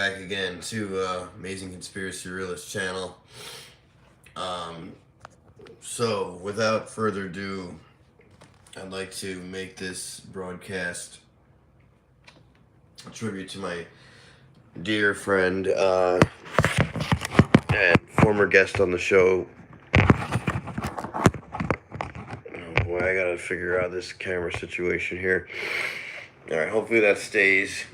back again to Amazing Conspiracy Realist channel. Um, so, without further ado, I'd like to make this broadcast a tribute to my dear friend and former guest on the show. Oh boy, I gotta figure out this camera situation here. Alright, hopefully that stays.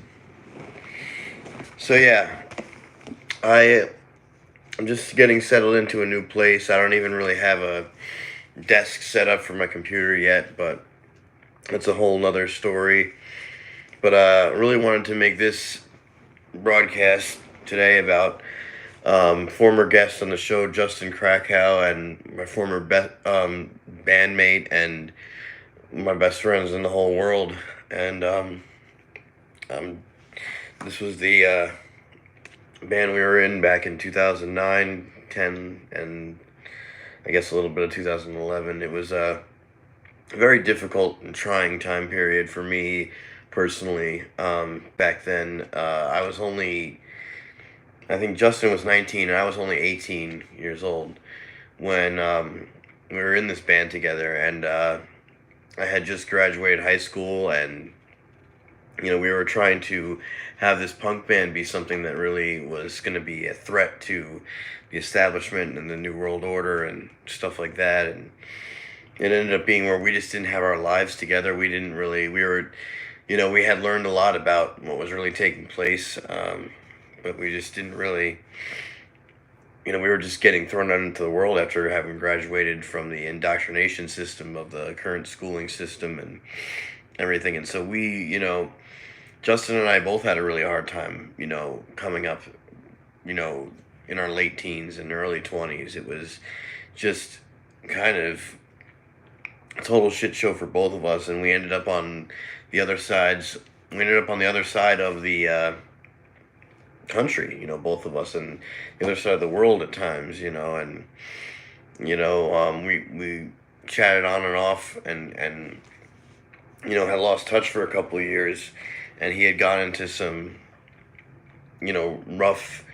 So, yeah, I'm just getting settled into a new place. I don't even really have a desk set up for my computer yet, but that's a whole nother story. But I really wanted to make this broadcast today about former guest on the show, Justin Crakow, and my former bandmate and my best friends in the whole world. And this was the band we were in back in 2009, 10, and I guess a little bit of 2011. It was a very difficult and trying time period for me personally. Back then, I think Justin was 19 and I was only 18 years old when we were in this band together, and I had just graduated high school, and we were trying to have this punk band be something that really was going to be a threat to the establishment and the New World Order and stuff like that. And it ended up being where we just didn't have our lives together. We had learned a lot about what was really taking place, but we just didn't really, we were just getting thrown out into the world after having graduated from the indoctrination system of the current schooling system and everything. And so Justin and I both had a really hard time, coming up, in our late teens and early 20s. It was just kind of a total shit show for both of us, and we ended up on the other sides. We ended up on the other side of the country, both of us, and the other side of the world at times, and we chatted on and off, and had lost touch for a couple of years. And he had gone into some, rough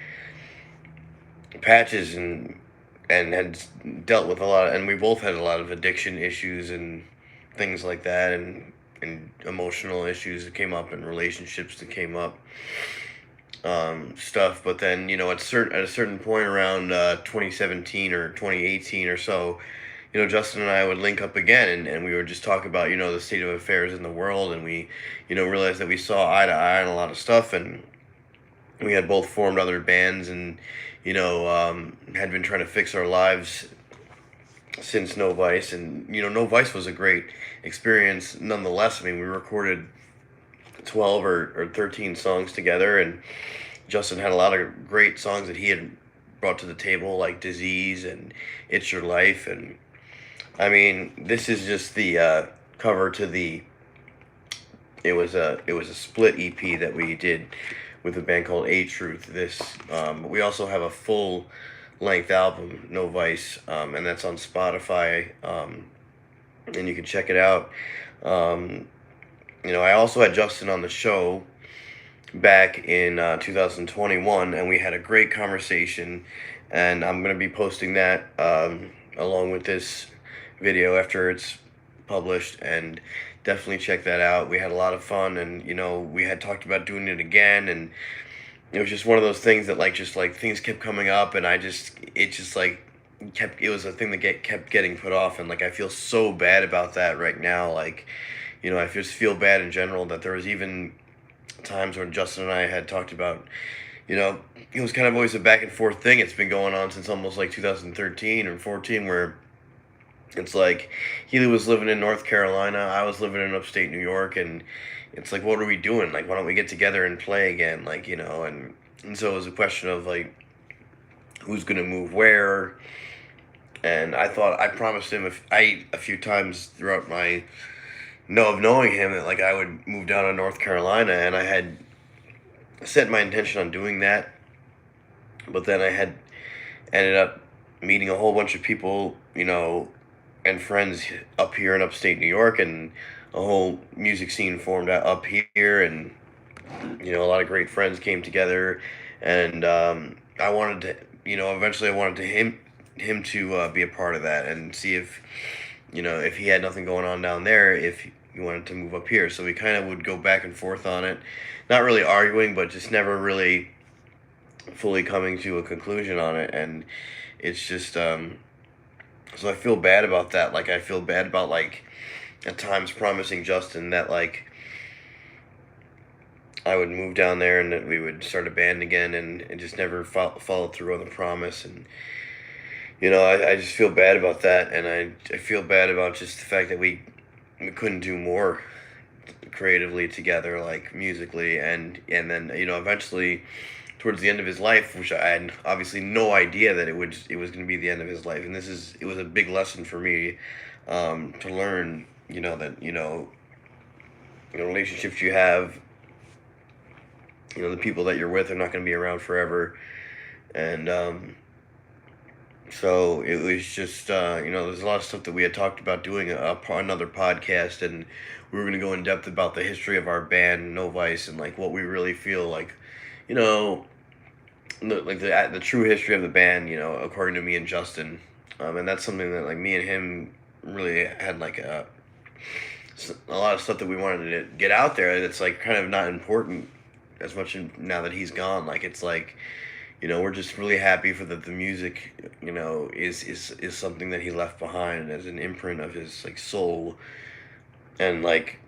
patches and had dealt with a lot and we both had a lot of addiction issues and things like that, and emotional issues that came up and relationships that came up, stuff. But then, at a certain point around 2017 or 2018 or so, Justin and I would link up again, and we would just talk about, the state of affairs in the world, and we, realized that we saw eye to eye on a lot of stuff, and we had both formed other bands, and, had been trying to fix our lives since No Vice, and, No Vice was a great experience nonetheless. I mean, we recorded 12 or 13 songs together, and Justin had a lot of great songs that he had brought to the table, like Disease and It's Your Life, and I mean, this is just the cover to the. It was a split EP that we did with a band called A Truth. We also have a full length album, No Vice, and that's on Spotify, and you can check it out. I also had Justin on the show back in 2021, and we had a great conversation, and I'm gonna be posting that along with this video after it's published, and definitely check that out. We had a lot of fun, and we had talked about doing it again, and it was just one of those things that things kept coming up, and it was a thing that kept getting put off, and I feel so bad about that right now. I just feel bad in general that there was even times when Justin and I had talked about, it was kind of always a back and forth thing. It's been going on since almost 2013 or 14, where it's he was living in North Carolina, I was living in upstate New York, and it's what are we doing? Why don't we get together and play again? And so it was a question of who's gonna move where. And I promised him a few times throughout my knowing him that I would move down to North Carolina, and I had set my intention on doing that. But then I had ended up meeting a whole bunch of people, and friends up here in upstate New York, and a whole music scene formed up here, and A lot of great friends came together, and I wanted to, eventually I wanted to him to be a part of that and see if, if he had nothing going on down there, if he wanted to move up here. So we kind of would go back and forth on it, not really arguing, but just never really fully coming to a conclusion on it. And it's just, so I feel bad about that. Like, I feel bad about, like, at times promising Justin that, like, I would move down there and that we would start a band again, and just never followed through on the promise. And I just feel bad about that, and I feel bad about just the fact that we couldn't do more creatively together, like musically. And then eventually towards the end of his life, which I had obviously no idea that it was going to be the end of his life. And it was a big lesson for me, to learn, that relationships you have, the people that you're with are not going to be around forever. And so it was just, there's a lot of stuff that we had talked about doing another podcast, and we were going to go in depth about the history of our band, No Vice, and like what we really feel like, you know, the true history of the band, according to me and Justin. And that's something that, like, me and him really had, like, a lot of stuff that we wanted to get out there that's, like, kind of not important as much now that he's gone. Like, it's like, we're just really happy for the music, is something that he left behind as an imprint of his, like, soul. And, like,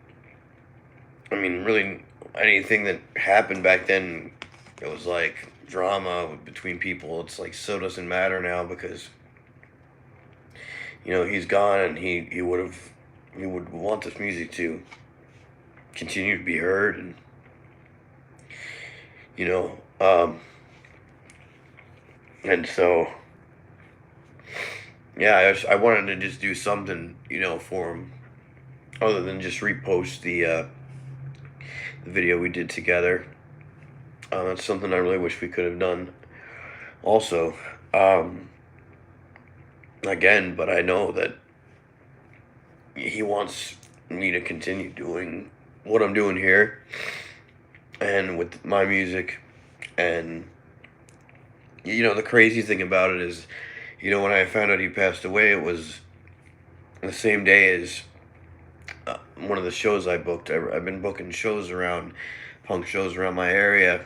I mean, really, anything that happened back then, it was like drama between people. It's like, so doesn't matter now, because he's gone, and he would want this music to continue to be heard. And and so, yeah, I wanted to just do something, for him, other than just repost the video we did together. That's something I really wish we could have done also, again. But I know that he wants me to continue doing what I'm doing here and with my music. And the crazy thing about it is, when I found out he passed away, it was the same day as one of the shows I booked. I've been booking shows around, punk shows around my area,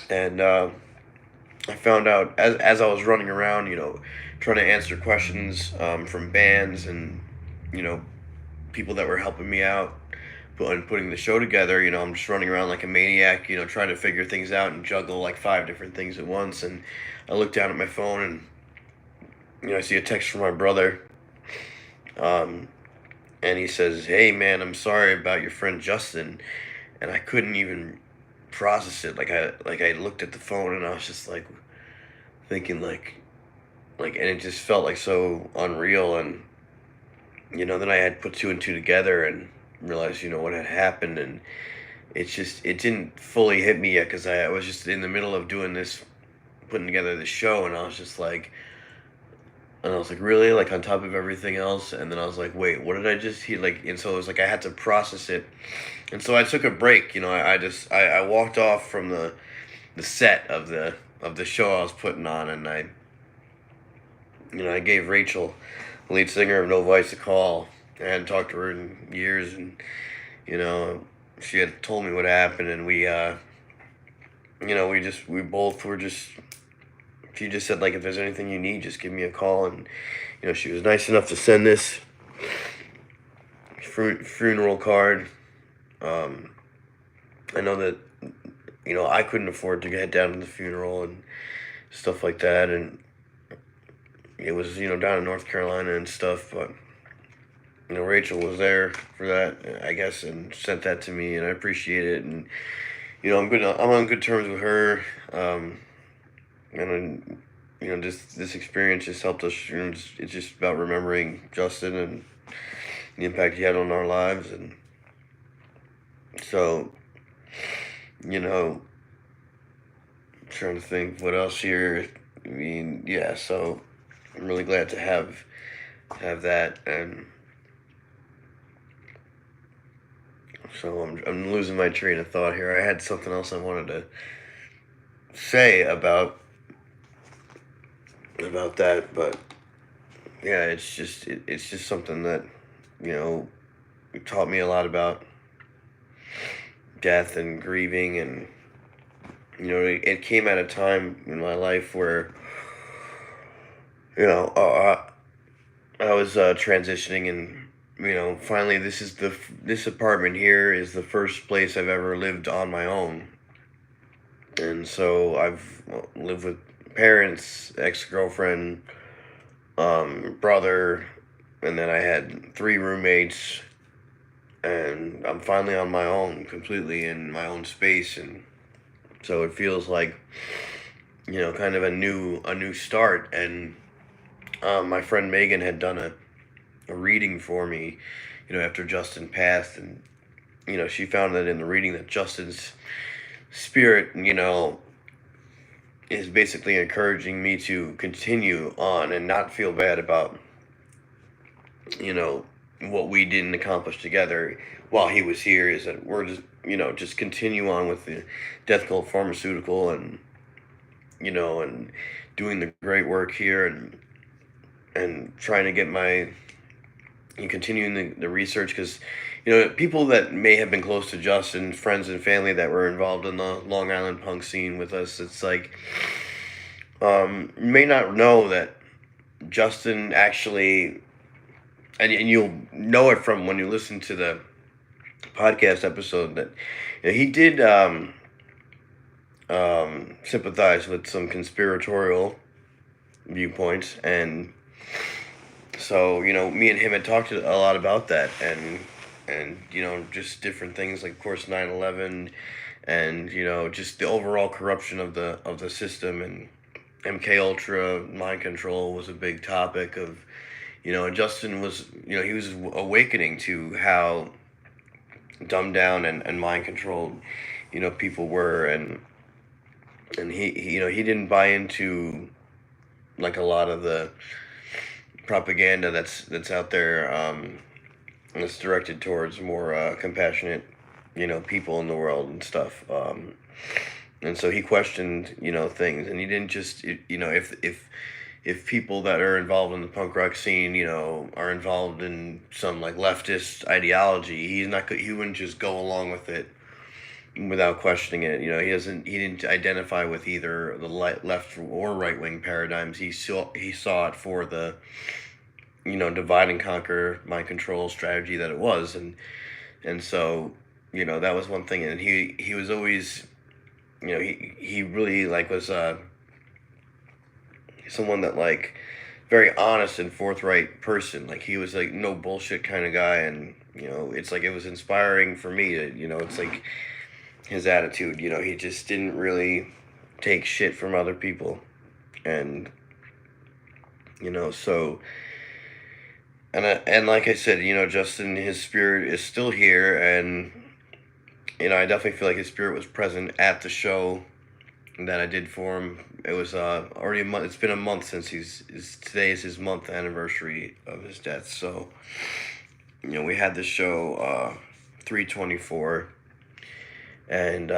and I found out as I was running around, trying to answer questions from bands and people that were helping me out and putting the show together. I'm just running around like a maniac, trying to figure things out and juggle like 5 different things at once. And I look down at my phone, and I see a text from my brother, and he says, "Hey man, I'm sorry about your friend Justin." And I couldn't even process it. I looked at the phone, and I was just like thinking and it just felt like so unreal. And then I had put 2 and 2 together and realized what had happened. And it didn't fully hit me yet, because I was just in the middle of doing this, putting together this show, and I was just like, really, like, on top of everything else. And then I was like, wait, what did I just hear? Like, and so it was like I had to process it. And so I took a break. I walked off from the set of the show I was putting on, and I gave Rachel, the lead singer of No Vice, a call. I hadn't talked to her in years, and she had told me what happened, and we both were just. She just said, like, if there's anything you need, just give me a call. And she was nice enough to send this funeral card. I know that I couldn't afford to get down to the funeral and stuff like that, and it was down in North Carolina and stuff. But Rachel was there for that, I guess, and sent that to me, and I appreciate it. And I'm on good terms with her. And this experience just helped us. It's just about remembering Justin and the impact he had on our lives. And so, trying to think what else here. I mean, yeah. So I'm really glad to have that. And So I'm losing my train of thought here. I had something else I wanted to say about that, but yeah, it's just something that, you know, taught me a lot about death and grieving. And it came at a time in my life where, I was transitioning, and finally this apartment here is the first place I've ever lived on my own. And so I've lived with parents, ex-girlfriend, brother, and then I had 3 roommates, and I'm finally on my own, completely in my own space. And so it feels like, kind of a new start. And my friend Megan had done a reading for me, after Justin passed. And she found that in the reading that Justin's spirit, is basically encouraging me to continue on and not feel bad about, what we didn't accomplish together while he was here. Is that we're just continue on with the Death Cult Pharmaceutical, and and doing the great work here, and trying to get and continuing the research. Because people that may have been close to Justin, friends and family that were involved in the Long Island punk scene with us, it's like, may not know that Justin actually, and you'll know it from when you listen to the podcast episode, that he did sympathize with some conspiratorial viewpoints. And so me and him had talked a lot about that, and just different things, like of course 9/11, and just the overall corruption of the system. And MK Ultra, mind control was a big topic of, and Justin was, he was awakening to how dumbed down and mind controlled, people were. And he didn't buy into like a lot of the propaganda that's out there, that's directed towards more compassionate, people in the world and stuff. And so he questioned, things, and he didn't just, if people that are involved in the punk rock scene, are involved in some like leftist ideology, he wouldn't just go along with it without questioning it. He didn't identify with either the left or right wing paradigms. He saw it for the, divide and conquer mind control strategy that it was. And so, that was one thing. And he was always, he really like was someone that like very honest and forthright person. Like he was like no bullshit kind of guy. And it's like it was inspiring for me to, it's like his attitude, he just didn't really take shit from other people. And so, and like I said, Justin, his spirit is still here. And I definitely feel like his spirit was present at the show that I did for him. It was already a month. It's been a month since today is his month anniversary of his death. So we had the show 3/24, and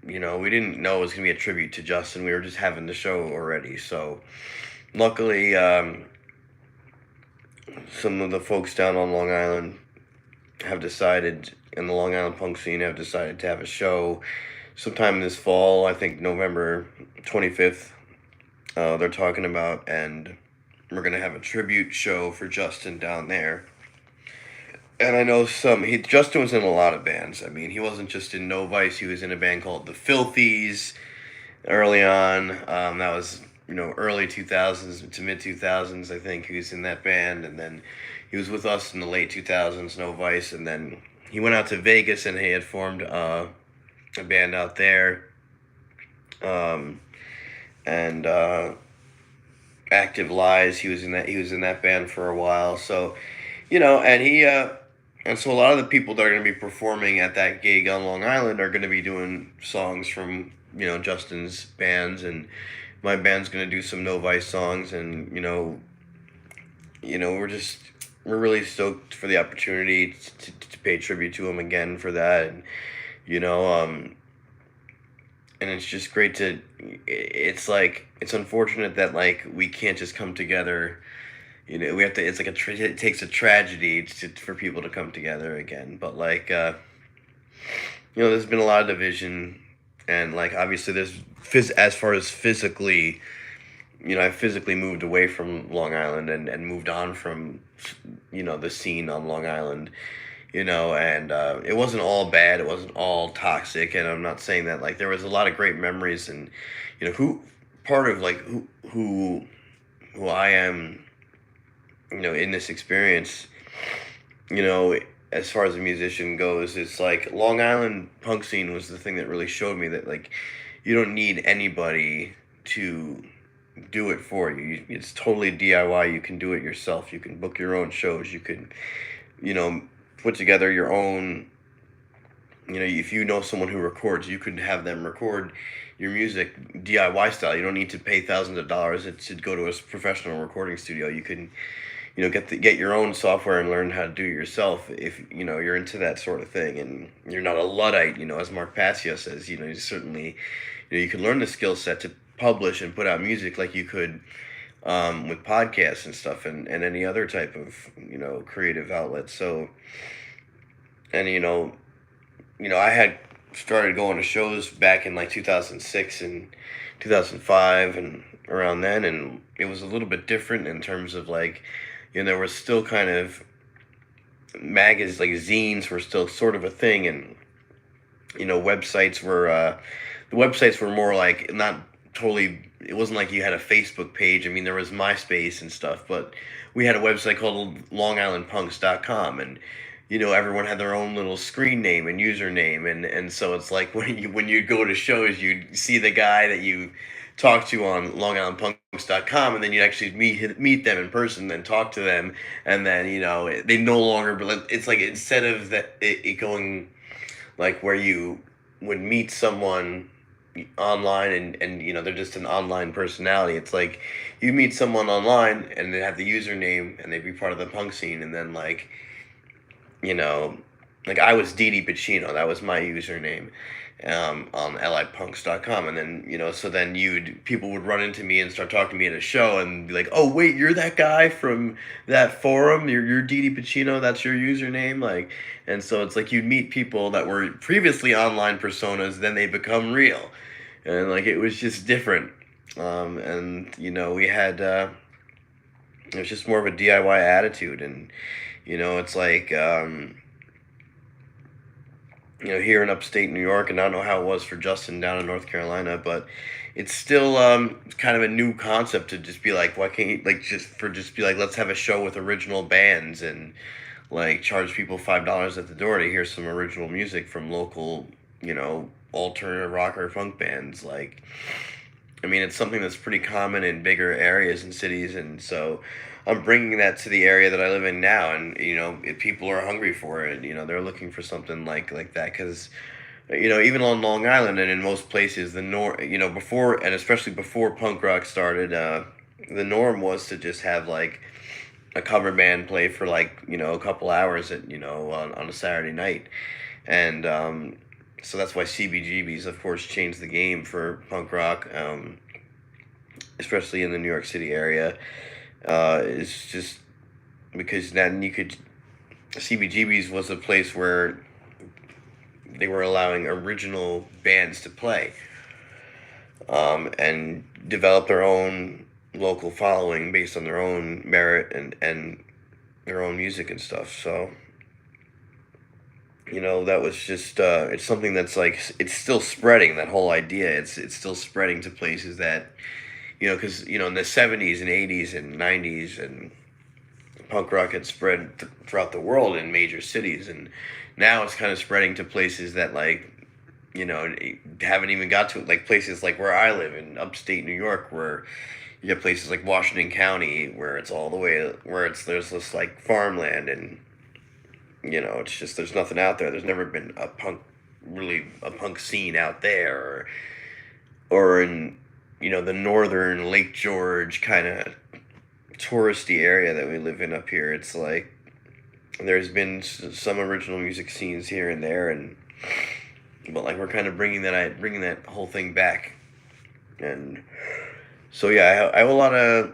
we didn't know it was gonna be a tribute to Justin. We were just having the show already. So luckily, some of the folks down on Long Island have decided, in the Long Island punk scene, have decided to have a show sometime this fall. I think November 25th, they're talking about, and we're gonna have a tribute show for Justin down there. And I know Justin was in a lot of bands. I mean, he wasn't just in No Vice. He was in a band called The Filthies early on. That was, early 2000s to mid 2000s, I think he was in that band. And then he was with us in the late 2000s, No Vice. And then he went out to Vegas, and he had formed a band out there. And Active Lies, he was in that band for a while. So, and so a lot of the people that are going to be performing at that gig on Long Island are going to be doing songs from, Justin's bands, and my band's going to do some No Vice songs. And, we're just, we're really stoked for the opportunity to pay tribute to him again for that. And you know, and it's just great to. It's like it's unfortunate that like we can't just come together. We have to. It's like it takes a tragedy for people to come together again. But like, there's been a lot of division, and like obviously as far as physically, I physically moved away from Long Island and moved on from, the scene on Long Island, and it wasn't all bad. It wasn't all toxic. And I'm not saying that, like, there was a lot of great memories. And, part of like who I am, in this experience, you know, as far as a musician goes, it's like Long Island punk scene was the thing that really showed me that, like, you don't need anybody to do it for you. It's totally DIY. You can do it yourself. You can book your own shows. You can, you know, put together your own, if you know someone who records, you could have them record your music DIY style. You don't need to pay thousands of dollars to go to a professional recording studio. You can, get your own software and learn how to do it yourself if, you're into that sort of thing and you're not a Luddite, as Mark Passio says. You certainly, you can learn the skill set to publish and put out music like you could with podcasts and stuff and any other type of, creative outlet. So, and, I had started going to shows back in like 2006 and 2005 and around then, and it was a little bit different in terms of like, there was still kind of magazines, like zines were still sort of a thing, and websites were the websites were more like not totally. It wasn't like you had a Facebook page. I mean, there was MySpace and stuff, but we had a website called LongIslandPunks.com, and everyone had their own little screen name and username, and so it's like when you go to shows, you see the guy that you talk to on LongIslandPunks.com, and then you actually meet them in person, then talk to them, and then they no longer. It's like instead of that it going like where you would meet someone online and they're just an online personality. It's like you meet someone online and they have the username and they be part of the punk scene, and then like you know like I was Didi Pacino, that was my username on LIHC.com, and then so then people would run into me and start talking to me at a show and be like, oh wait, you're that guy from that forum, you're Didi Pacino, that's your username, like. And so it's like you'd meet people that were previously online personas, then they become real, and like it was just different. And we had it was just more of a DIY attitude, and it's like here in upstate New York, and I don't know how it was for Justin down in North Carolina, but it's still kind of a new concept to just be like, why can't you just be like, let's have a show with original bands and like charge people $5 at the door to hear some original music from local, alternative rock or funk bands. Like, I mean, it's something that's pretty common in bigger areas and cities, and so I'm bringing that to the area that I live in now, and if people are hungry for it, they're looking for something like that, because even on Long Island and in most places, before, and especially before punk rock started, the norm was to just have like a cover band play for like a couple hours at on a Saturday night, and so that's why CBGBs, of course, changed the game for punk rock, especially in the New York City area. It's just because then CBGBs was a place where they were allowing original bands to play, and develop their own local following based on their own merit and their own music and stuff. So that was just it's something that's like it's still spreading, that whole idea. It's still spreading to places that because in the 70s and 80s and 90s, and punk rock had spread throughout the world in major cities, and now it's kind of spreading to places that like haven't even got to it, like places like where I live in upstate New York, where you have places like Washington County where it's all the way where there's this like farmland, and it's just there's nothing out there. There's never been a punk scene out there, or in the northern Lake George kind of touristy area that we live in up here. It's like there's been some original music scenes here and there, and but like we're kind of bringing that whole thing back. And so yeah, I have a lot of,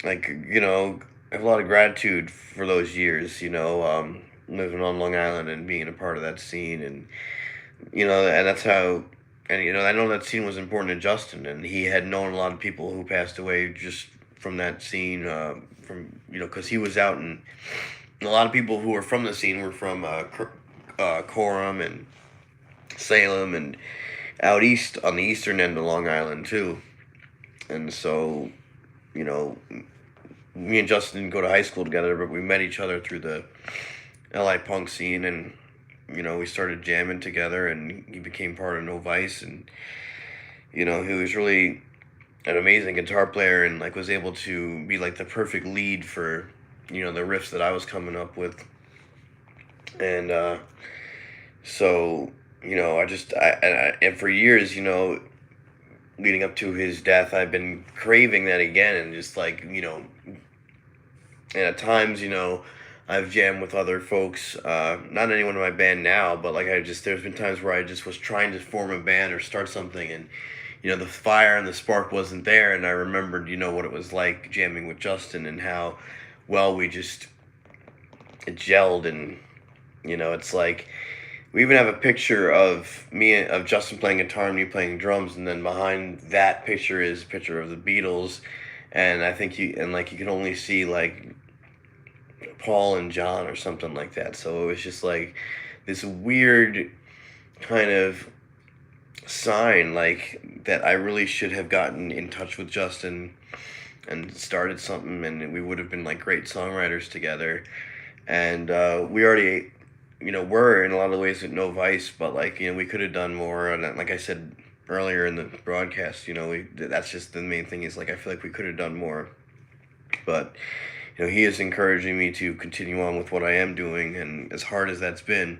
like, I have a lot of gratitude for those years, living on Long Island and being a part of that scene. And and that's how. And I know that scene was important to Justin, and he had known a lot of people who passed away just from that scene. From because he was out, and a lot of people who were from the scene were from Coram and Salem and out east on the eastern end of Long Island too. And so, you know, me and Justin didn't go to high school together, but we met each other through the Punx scene, and we started jamming together, and he became part of No Vice. And he was really an amazing guitar player, and like was able to be like the perfect lead for the riffs that I was coming up with. And so and for years, leading up to his death, I've been craving that again, and just like and at times, I've jammed with other folks, not anyone in my band now, but like there's been times where I just was trying to form a band or start something, and the fire and the spark wasn't there. And I remembered what it was like jamming with Justin, and how well it gelled. And it's like we even have a picture of Justin playing guitar and me playing drums, and then behind that picture is a picture of the Beatles. And I think you can only see like Paul and John or something like that. So it was just like this weird kind of sign, like, that I really should have gotten in touch with Justin and started something, and we would have been like great songwriters together. And we already were in a lot of ways with No Vice, but like we could have done more. And like I said earlier in the broadcast, that's just the main thing, is like I feel like we could have done more. But he is encouraging me to continue on with what I am doing, and as hard as that's been,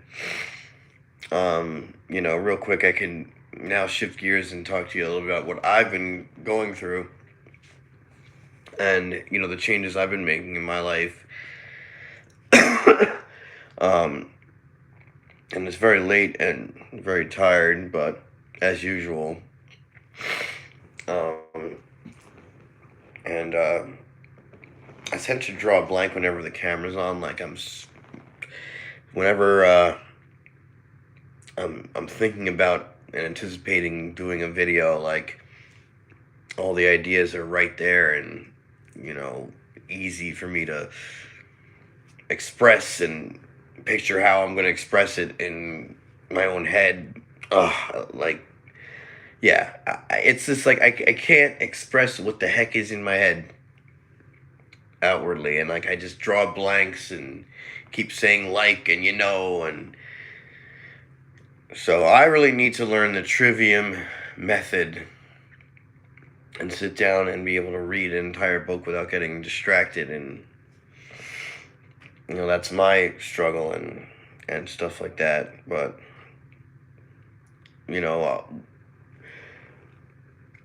real quick, I can now shift gears and talk to you a little bit about what I've been going through, and the changes I've been making in my life. And it's very late and very tired, but as usual. And I tend to draw a blank whenever the camera's on. Like whenever I'm thinking about and anticipating doing a video, like all the ideas are right there, and easy for me to express and picture how I'm going to express it in my own head. It's just like I can't express what the heck is in my head outwardly, and like I just draw blanks and keep saying and and so I really need to learn the trivium method and sit down and be able to read an entire book without getting distracted. And that's my struggle and stuff like that. But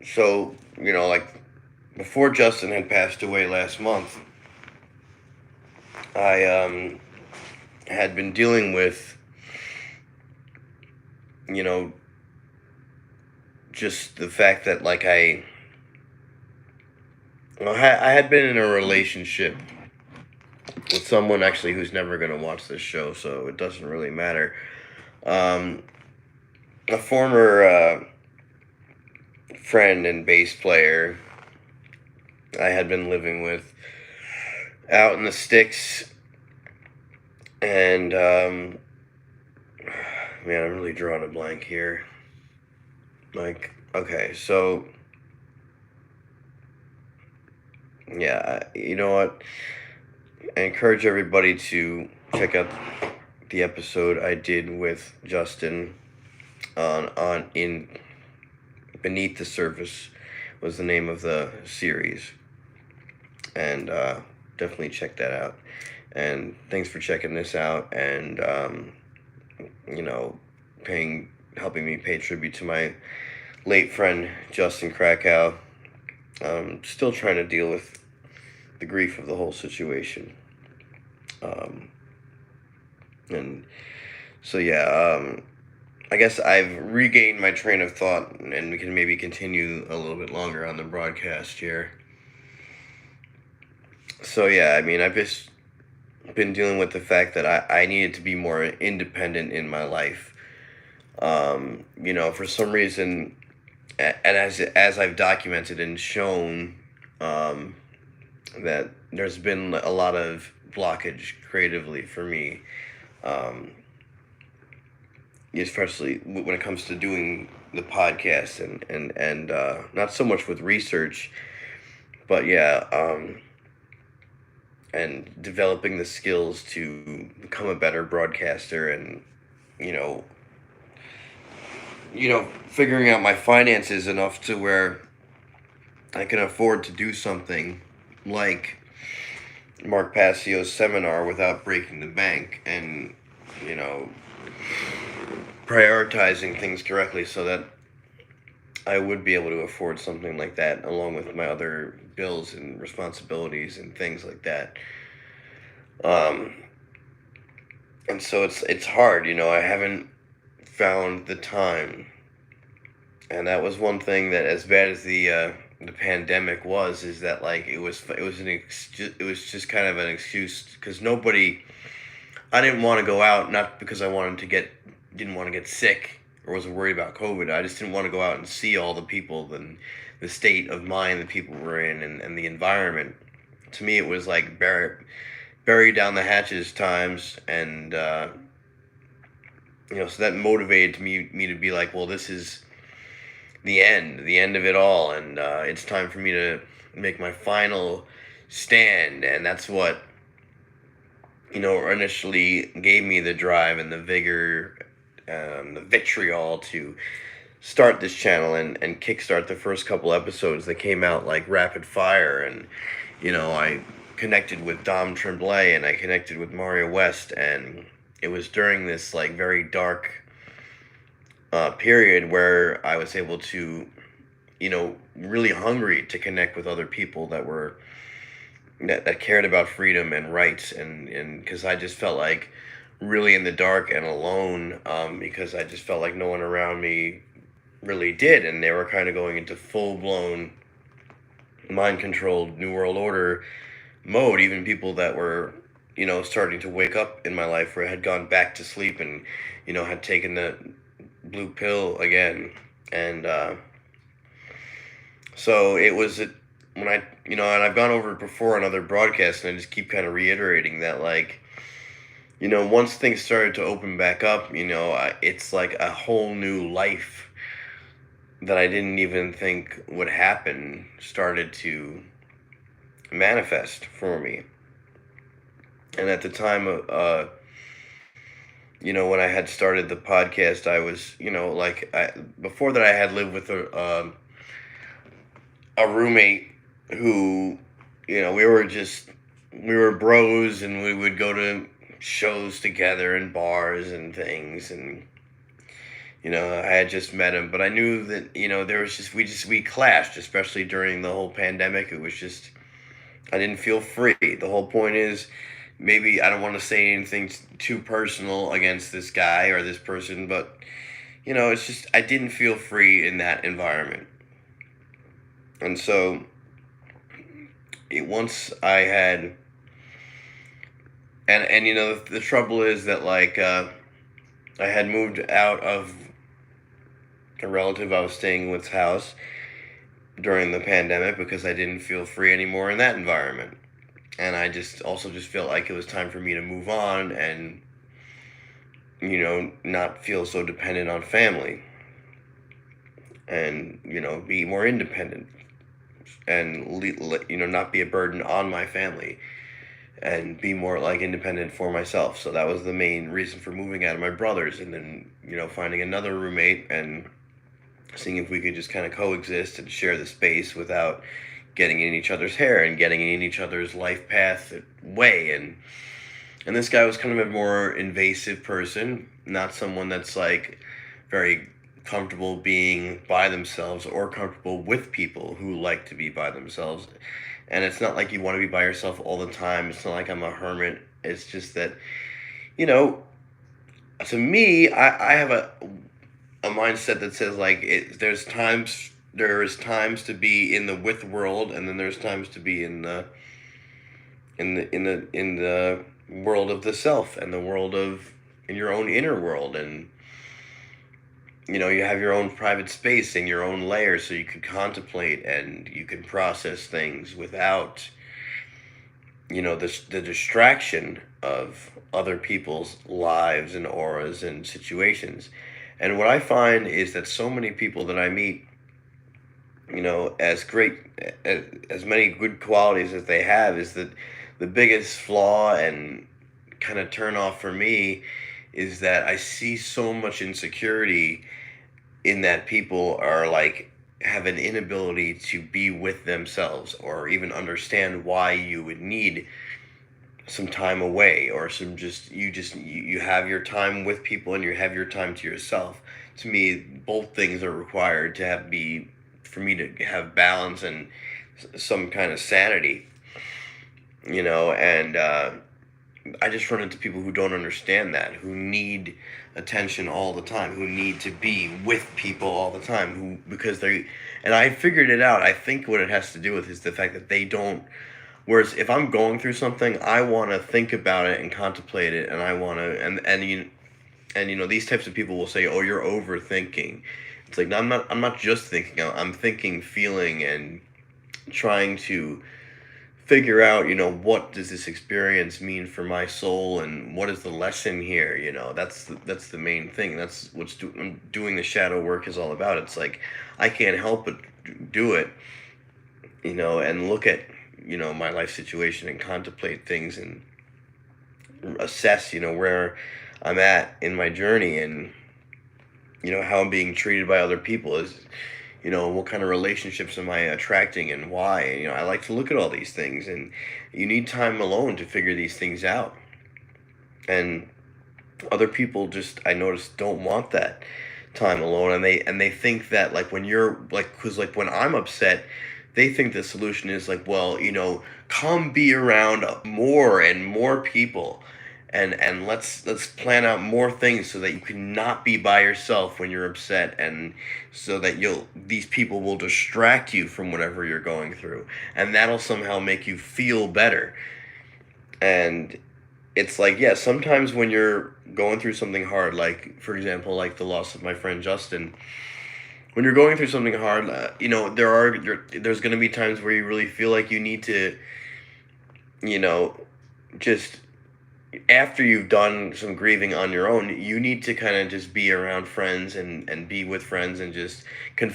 so like before Justin had passed away last month, I had been dealing with just the fact that like I had been in a relationship with someone, actually, who's never going to watch this show, so it doesn't really matter. A former friend and bass player I had been living with out in the sticks. And man, I'm really drawing a blank here. Like, okay, so yeah, you know what? I encourage everybody to check out the episode I did with Justin in Beneath the Surface was the name of the series, and definitely check that out. And thanks for checking this out, and helping me pay tribute to my late friend Justin Crakow. Still trying to deal with the grief of the whole situation. Um, and so yeah, I guess I've regained my train of thought, and we can maybe continue a little bit longer on the broadcast here. So yeah, I mean, I've just been dealing with the fact that I needed to be more independent in my life. For some reason, and as I've documented and shown, um, that there's been a lot of blockage creatively for me, um, especially when it comes to doing the podcast and not so much with research, but yeah, and developing the skills to become a better broadcaster and you know figuring out my finances enough to where I can afford to do something like Mark Passio's seminar without breaking the bank, and you know prioritizing things correctly so that I would be able to afford something like that along with my other bills and responsibilities and things like that. Um, and so it's hard, I haven't found the time, and that was one thing that, as bad as the pandemic was, is that like it was just kind of an excuse because nobody. I didn't want to go out, not because I wanted to didn't want to get sick or was worried about COVID. I just didn't want to go out and see all the people and the state of mind that people were in and the environment. To me, it was like bury down the hatches times, and so that motivated me to be like, well, this is the end of it all, and it's time for me to make my final stand, and that's what initially gave me the drive and the vigor, the vitriol to start this channel and kickstart the first couple episodes that came out like rapid fire. And I connected with Dom Tremblay and I connected with Mario West, and it was during this like very dark period where I was able to really hungry to connect with other people that cared about freedom and rights, and because I just felt like really in the dark and alone, because I just felt like no one around me really did, and they were kind of going into full-blown mind-controlled New World Order mode. Even people that were starting to wake up in my life, where I had gone back to sleep and had taken the blue pill again. And so it was when and I've gone over it before on other broadcasts, and I just keep kind of reiterating that, like, once things started to open back up, it's like a whole new life that I didn't even think would happen started to manifest for me. And at the time, when I had started the podcast, I was, before that I had lived with a roommate who, we were bros, and we would go to shows together and bars and things, and I had just met him, but I knew that there was we clashed, especially during the whole pandemic. It was just I didn't feel free. The whole point is, maybe I don't want to say anything too personal against this guy or this person, but it's just I didn't feel free in that environment. And so once I had, and the trouble is that, like, I had moved out of a relative I was staying with's house during the pandemic because I didn't feel free anymore in that environment. And I just felt like it was time for me to move on and not feel so dependent on family, and be more independent, and not be a burden on my family, and be more like independent for myself. So that was the main reason for moving out of my brother's, and then finding another roommate and seeing if we could just kind of coexist and share the space without getting in each other's hair and getting in each other's life path way. And this guy was kind of a more invasive person, not someone that's like very comfortable being by themselves or comfortable with people who like to be by themselves. And it's not like you want to be by yourself all the time. It's not like I'm a hermit It's just that, you know, to me, I have a mindset that says like there's times to be in the with world, and then there's times to be in the world of the self, and the world of in your own inner world. And you have your own private space and your own layer, so you can contemplate and you can process things without the distraction of other people's lives and auras and situations. And what I find is that so many people that I meet, as great as many good qualities as they have, is that the biggest flaw and kind of turn off for me is that I see so much insecurity in that people are like have an inability to be with themselves, or even understand why you would need some time away, or you have your time with people and you have your time to yourself. To me, both things are required to be for me to have balance and some kind of sanity. And I just run into people who don't understand that, who need attention all the time, who need to be with people all the time, and I figured it out. I think what it has to do with is the fact that they don't. Whereas if I'm going through something, I want to think about it and contemplate it, and I want to, these types of people will say, "Oh, you're overthinking." It's like, no, I'm not just thinking. I'm thinking, feeling, and trying to figure out, what does this experience mean for my soul, and what is the lesson here? That's the main thing. That's what's doing the shadow work is all about. It's like I can't help but do it, and look at my life situation and contemplate things and assess where I'm at in my journey, and how I'm being treated by other people is. What kind of relationships am I attracting and why? I like to look at all these things, and you need time alone to figure these things out. And other people I notice, don't want that time alone, and they think that like when you're like, because like when I'm upset, they think the solution is like, well, come be around more and more people. And let's plan out more things so that you can not be by yourself when you're upset, and so that these people will distract you from whatever you're going through, and that'll somehow make you feel better. And it's like, yeah, sometimes when you're going through something hard, like for example, like the loss of my friend Justin, when you're going through something hard, there's going to be times where you really feel like you need to, just after you've done some grieving on your own, you need to kind of just be around friends and be with friends, and just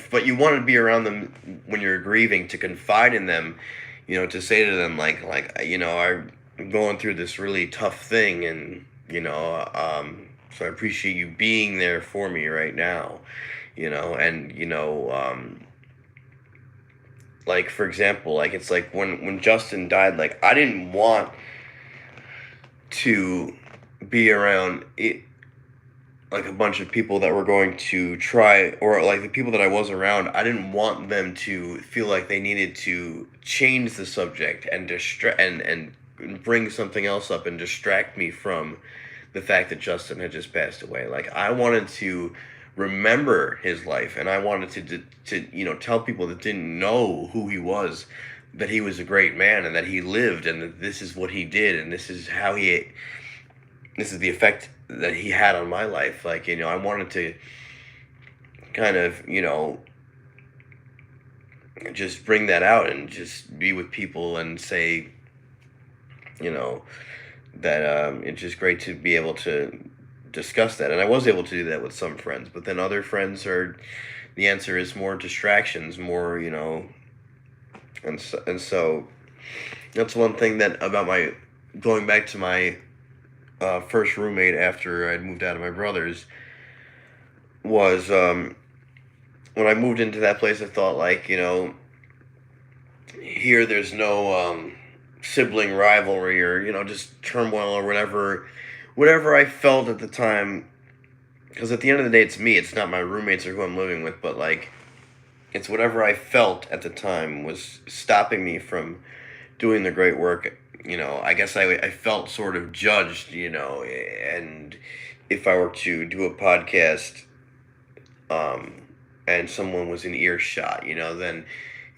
but you want to be around them when you're grieving, to confide in them, to say to them like I'm going through this really tough thing, and so I appreciate you being there for me right now, and like for example, like it's like when Justin died, like I didn't want to be around it, like a bunch of people that were going to try, or like the people that I was around, I didn't want them to feel like they needed to change the subject and and bring something else up and distract me from the fact that Justin had just passed away. Like I wanted to remember his life, and I wanted to tell people that didn't know who he was, that he was a great man, and that he lived, and that this is what he did, and this is the effect that he had on my life. Like, I wanted to kind of, just bring that out and just be with people and say, that it's just great to be able to discuss that. And I was able to do that with some friends, but then other friends the answer is more distractions, more, and so that's one thing that about going back to my first roommate after I'd moved out of my brother's, was when I moved into that place, I thought like, here there's no sibling rivalry, or just turmoil, or whatever I felt at the time, because at the end of the day, it's me, it's not my roommates or who I'm living with, but like it's whatever I felt at the time was stopping me from doing the great work, I guess I felt sort of judged, and if I were to do a podcast, um, and someone was in earshot, then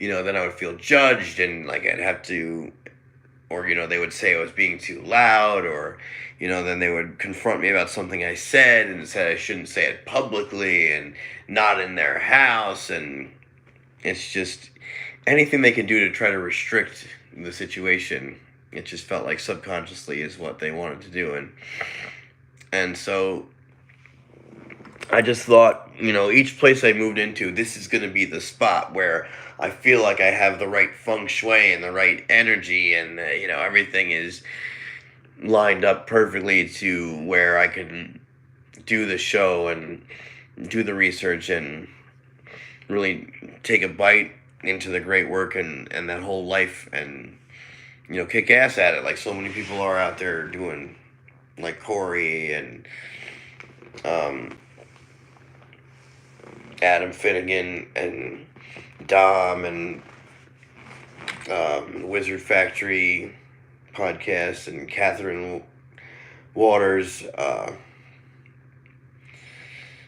I would feel judged, and like I'd have to, or they would say I was being too loud, or then they would confront me about something I said and said I shouldn't say it publicly and not in their house, and it's just anything they can do to try to restrict the situation. It just felt like subconsciously is what they wanted to do, and so I just thought, each place I moved into, this is going to be the spot where I feel like I have the right feng shui and the right energy, and everything is lined up perfectly to where I can do the show and do the research and really take a bite into the great work and that whole life, and kick ass at it like so many people are out there doing, like Corey and Adam Finnegan and Dom and Wizard Factory podcast and Catherine Waters.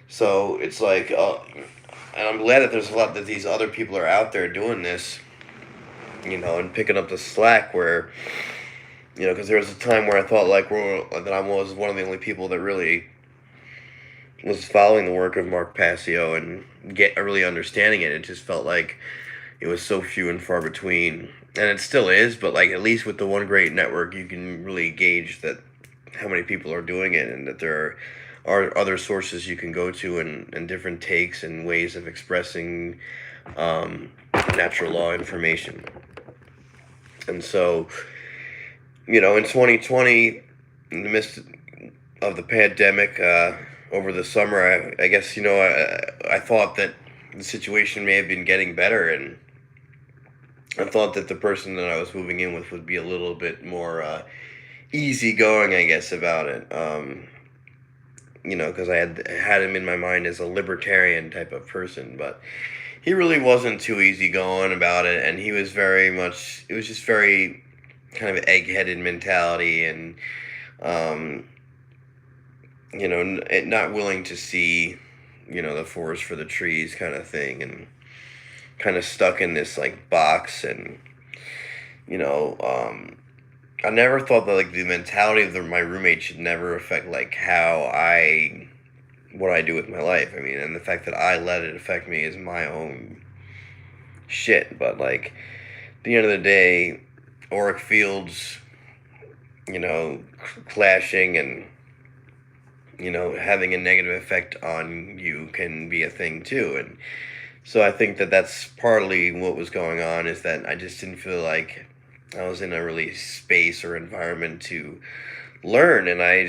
So it's like, and I'm glad that there's a lot that these other people are out there doing this, and picking up the slack where, because there was a time where I thought like that I was one of the only people that really was following the work of Mark Passio and really understanding it. It just felt like it was so few and far between, and it still is. But like at least with the One Great Network, you can really gauge that how many people are doing it, and that there are other sources you can go to and different takes and ways of expressing natural law information. And so, in 2020, in the midst of the pandemic, over the summer, I guess, I thought that the situation may have been getting better, and I thought that the person that I was moving in with would be a little bit more easygoing, I guess, about it. Because I had him in my mind as a libertarian type of person, but he really wasn't too easygoing about it, and he was it was just very kind of egg-headed mentality, and not willing to see, the forest for the trees kind of thing, and kind of stuck in this like box, and I never thought that like the mentality of my roommate should never affect like what I do with my life. I mean, and the fact that I let it affect me is my own shit. But like, at the end of the day, auric fields, clashing and having a negative effect on you can be a thing too. And so I think that that's partly what was going on, is that I just didn't feel like I was in a really space or environment to learn, and I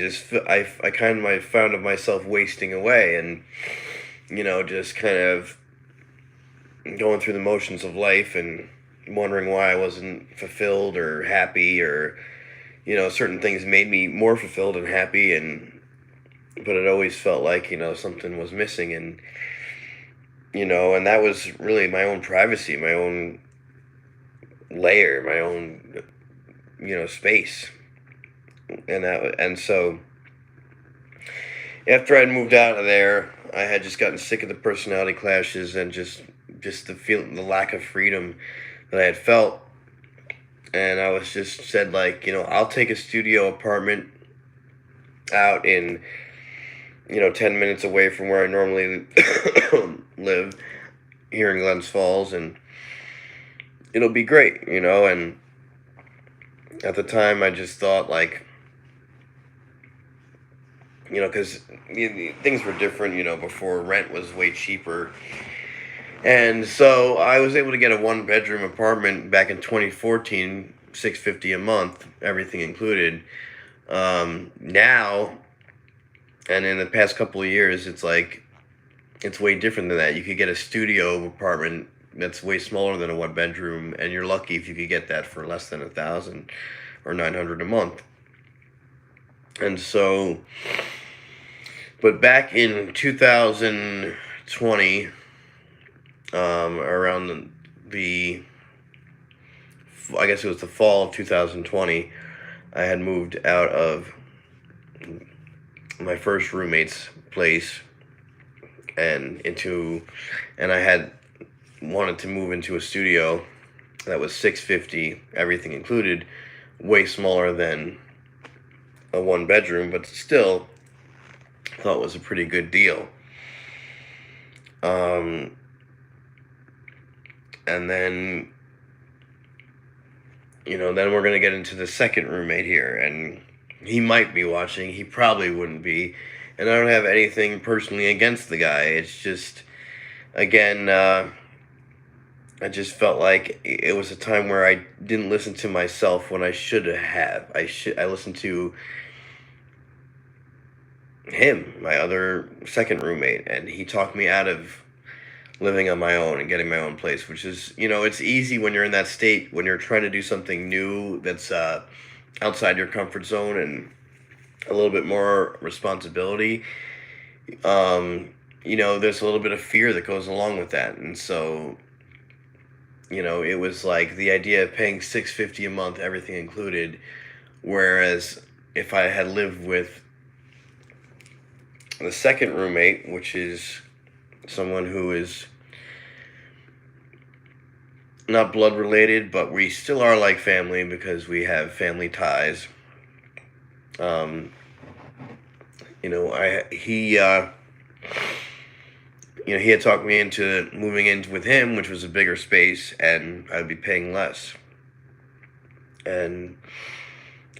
kind of found myself wasting away, and just kind of going through the motions of life and wondering why I wasn't fulfilled or happy, or certain things made me more fulfilled and happy, but it always felt like something was missing, and and that was really my own privacy, my own layer, my own space, and so after I'd moved out of there, I had just gotten sick of the personality clashes and just the lack of freedom that I had felt, and I was just said like, I'll take a studio apartment out in 10 minutes away from where I normally live here in Glens Falls, and it'll be great, and at the time I just thought like, because things were different, before rent was way cheaper, and so I was able to get a 1-bedroom apartment back in 2014, $650 a month, everything included. Now, and in the past couple of years, it's like, it's way different than that. You could get a studio apartment that's way smaller than a 1-bedroom, and you're lucky if you could get that for less than $1,000 or $900 a month. And so, but back in 2020, around the I guess it was the fall of 2020, I had moved out of my first roommate's place and I had wanted to move into a studio that was 650, everything included, way smaller than a one bedroom, but still thought it was a pretty good deal. And then, then we're gonna get into the second roommate here, and he might be watching. He probably wouldn't be, and I don't have anything personally against the guy. It's just, again, I just felt like it was a time where I didn't listen to myself when I should have. I listened to him, my other second roommate, and he talked me out of living on my own and getting my own place, which is, it's easy when you're in that state, when you're trying to do something new that's outside your comfort zone and a little bit more responsibility. There's a little bit of fear that goes along with that. And so, it was like the idea of paying $650 a month, everything included, whereas if I had lived with the second roommate, which is someone who is not blood related, but we still are like family because we have family ties. He had talked me into moving in with him, which was a bigger space, and I'd be paying less. And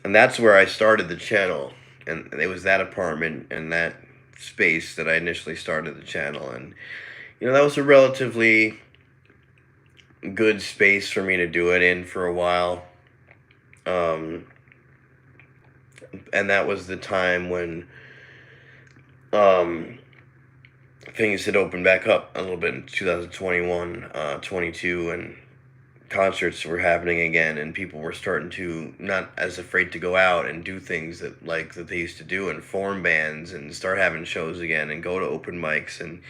that's where I started the channel, and it was that apartment and that space that I initially started the channel. And that was a relatively good space for me to do it in for a while. And that was the time when things had opened back up a little bit in 2021, 22, and concerts were happening again, and people were starting to not as afraid to go out and do things that they used to do, and form bands and start having shows again and go to open mics. And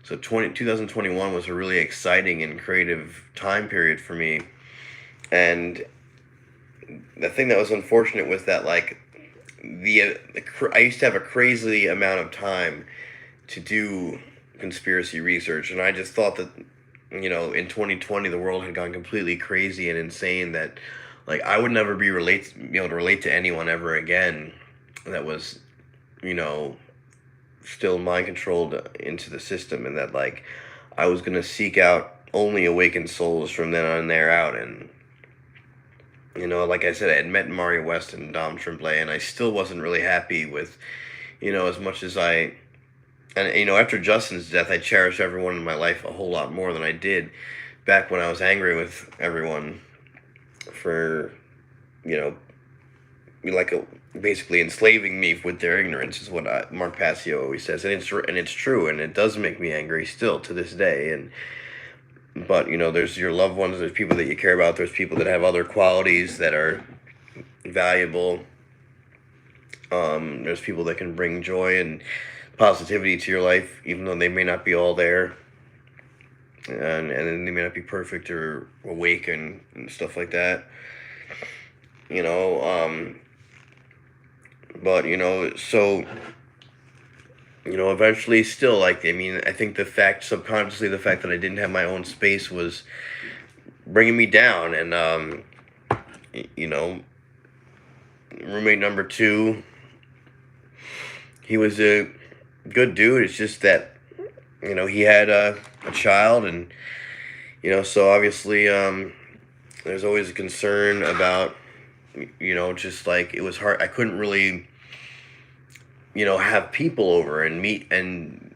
so 2021 was a really exciting and creative time period for me. And the thing that was unfortunate was that I used to have a crazy amount of time to do conspiracy research, and I just thought that in 2020 the world had gone completely crazy and insane, that I would never be able to relate to anyone ever again that was still mind controlled into the system, and that I was going to seek out only awakened souls from then on there out. And like I said, I had met Mario West and Dom Tremblay, and I still wasn't really happy with as much as after Justin's death, I cherish everyone in my life a whole lot more than I did back when I was angry with everyone for, basically enslaving me with their ignorance, is what Mark Passio always says. And it's true, and it does make me angry still to this day. But there's your loved ones, there's people that you care about, there's people that have other qualities that are valuable. There's people that can bring joy and positivity to your life, even though they may not be all there, and they may not be perfect or awake and stuff like that. But so eventually, still, I think subconsciously the fact that I didn't have my own space was bringing me down. And roommate number 2, he was a good dude. It's just that he had a child, and so obviously there's always a concern about just it was hard. I couldn't really have people over and meet, and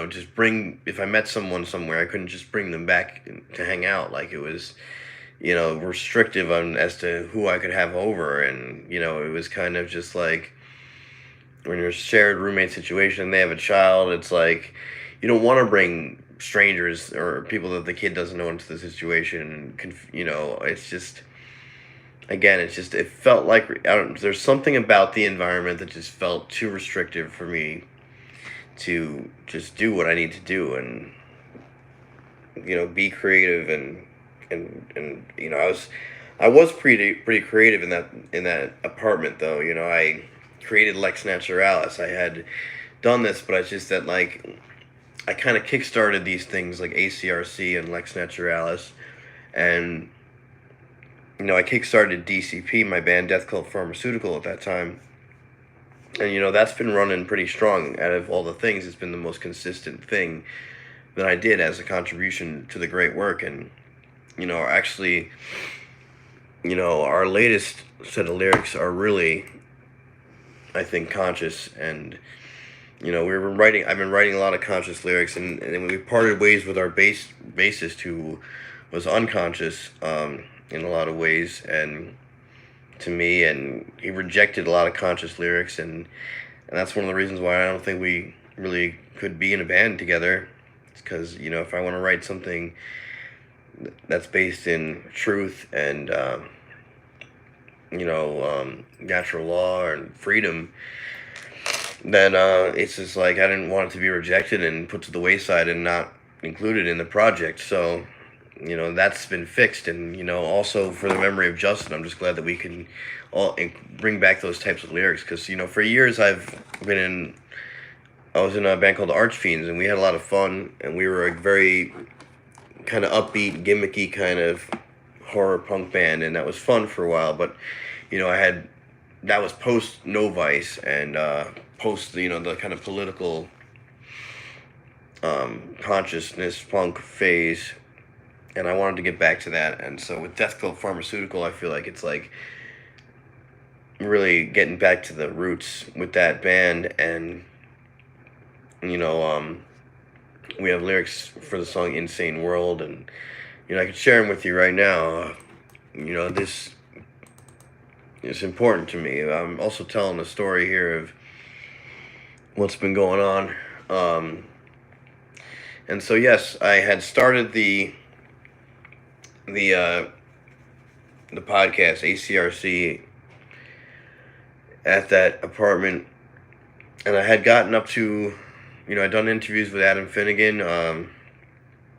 just bring, if I met someone somewhere, I couldn't just bring them back to hang out. It was restrictive on as to who I could have over. And it was kind of just when you're a shared roommate situation, they have a child, it's you don't want to bring strangers or people that the kid doesn't know into the situation. It's just, again, it felt there's something about the environment that just felt too restrictive for me to just do what I need to do and be creative. And I was pretty creative in that apartment though. I created Lex Naturalis. I had done this, but it's just that like I kind of kickstarted these things like ACRC and Lex Naturalis, and I kickstarted DCP, my band Death Cult Pharmaceutical at that time, and that's been running pretty strong. Out of all the things, it's been the most consistent thing that I did as a contribution to the great work, and actually, our latest set of lyrics are really, I think, conscious, and I've been writing a lot of conscious lyrics, and then we parted ways with our bassist who was unconscious in a lot of ways, and to me, and he rejected a lot of conscious lyrics, and that's one of the reasons why I don't think we really could be in a band together. It's because if I want to write something that's based in truth and natural law and freedom, then it's just like I didn't want it to be rejected and put to the wayside and not included in the project. So that's been fixed, and also for the memory of Justin, I'm just glad that we can all bring back those types of lyrics, because for years I was in a band called Archfiends, and we had a lot of fun, and we were a very kind of upbeat, gimmicky kind of horror punk band, and that was fun for a while. But that was post No Vice and post the kind of political consciousness punk phase, and I wanted to get back to that. And so with Death Cult Pharmaceutical, I feel like it's like really getting back to the roots with that band. And we have lyrics for the song Insane World, and I could share them with you right now. This is important to me. I'm also telling a story here of what's been going on. And so yes, I had started the podcast ACRC at that apartment, and I had gotten up to, I'd done interviews with Adam Finnegan,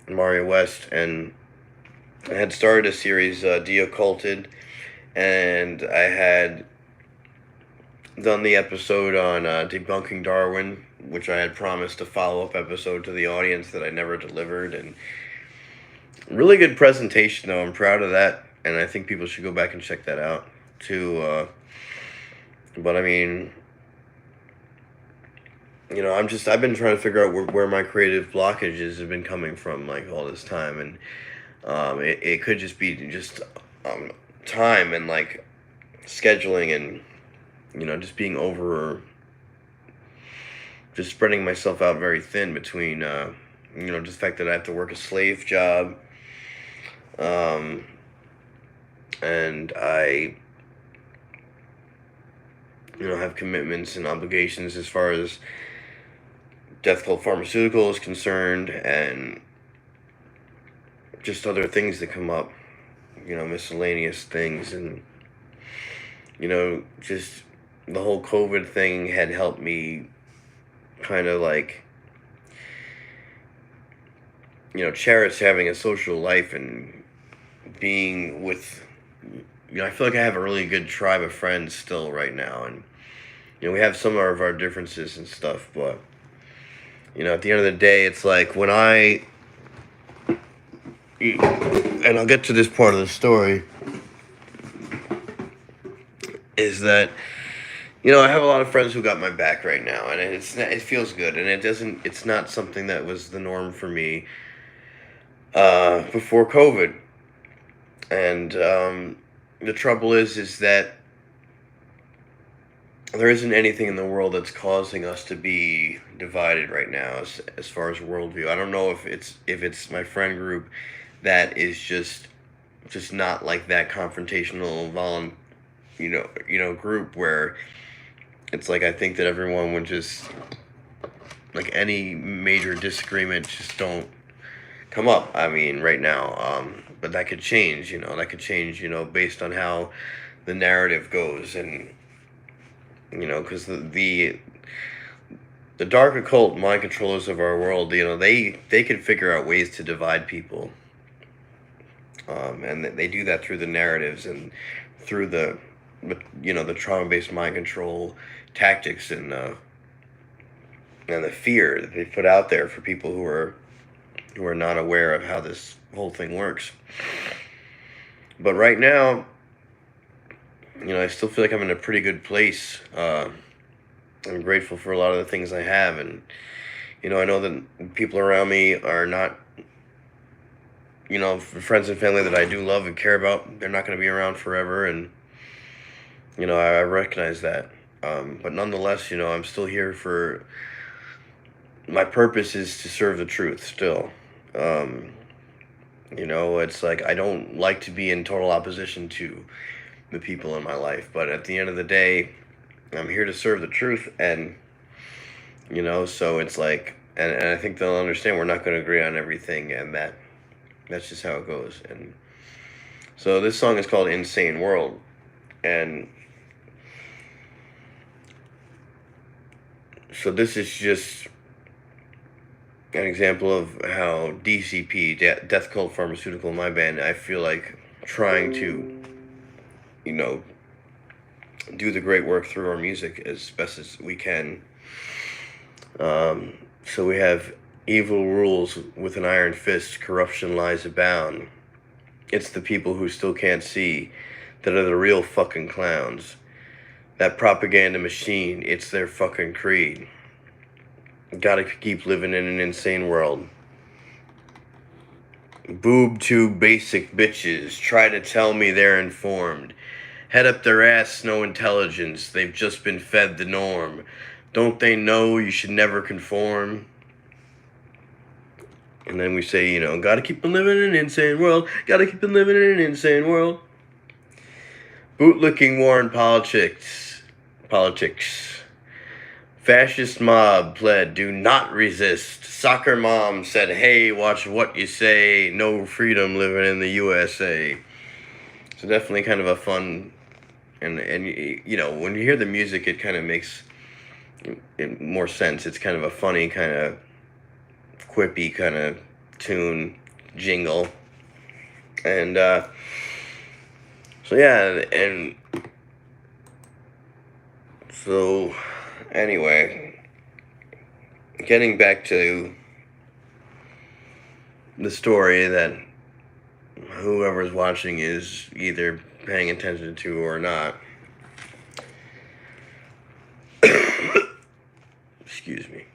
Mario West, and I had started a series, De-Occulted, and I had done the episode on debunking Darwin, which I had promised a follow-up episode to the audience that I never delivered, and really good presentation though. I'm proud of that, and I think people should go back and check that out too. But I mean, I've been trying to figure out where my creative blockages have been coming from, like, all this time, and it could just be just time and like scheduling, and just being just spreading myself out very thin between just the fact that I have to work a slave job, and I have commitments and obligations as far as Death Cult Pharmaceutical is concerned, and just other things that come up, miscellaneous things, and just the whole COVID thing had helped me kind of like cherish having a social life and being with, I feel like I have a really good tribe of friends still right now, and we have some of our differences and stuff, but at the end of the day, it's like when and I'll get to this part of the story, is that I have a lot of friends who got my back right now, and it feels good, and it's not something that was the norm for me before COVID. And the trouble is that there isn't anything in the world that's causing us to be divided right now as far as worldview. I don't know if it's my friend group that is just not like that confrontational group where it's like I think that everyone would just, like, any major disagreement just don't come up. I mean, right now, but that could change. That could change. Based on how the narrative goes, and because the dark occult mind controllers of our world, they can figure out ways to divide people. And they do that through the narratives and through the the trauma-based mind control tactics and the fear that they put out there for people who are not aware of how this whole thing works. But right now, I still feel like I'm in a pretty good place. I'm grateful for a lot of the things I have, and I know that people around me are not, friends and family that I do love and care about. They're not going to be around forever, and I recognize that. But nonetheless, I'm still here for. My purpose is to serve the truth still. It's like I don't like to be in total opposition to the people in my life, but at the end of the day, I'm here to serve the truth, and so it's like, and I think they'll understand we're not going to agree on everything, and that's just how it goes. And so this song is called Insane World, and so this is just an example of how DCP, Death Cult Pharmaceutical, my band, I feel like trying to, do the great work through our music as best as we can. So we have evil rules with an iron fist, corruption lies abound. It's the people who still can't see that are the real fucking clowns. That propaganda machine, it's their fucking creed. Gotta keep living in an insane world. Boob tube basic bitches try to tell me they're informed. Head up their ass, no intelligence, they've just been fed the norm. Don't they know you should never conform? And then we say, gotta keep on living in an insane world. Gotta keep on living in an insane world. Bootlicking war and politics. Fascist mob pled, do not resist. Soccer mom said, hey, watch what you say. No freedom living in the USA. So definitely kind of a fun, and when you hear the music, it kind of makes more sense. It's kind of a funny, kind of quippy kind of tune, jingle. And so yeah, and so anyway, getting back to the story that whoever's watching is either paying attention to or not. Excuse me.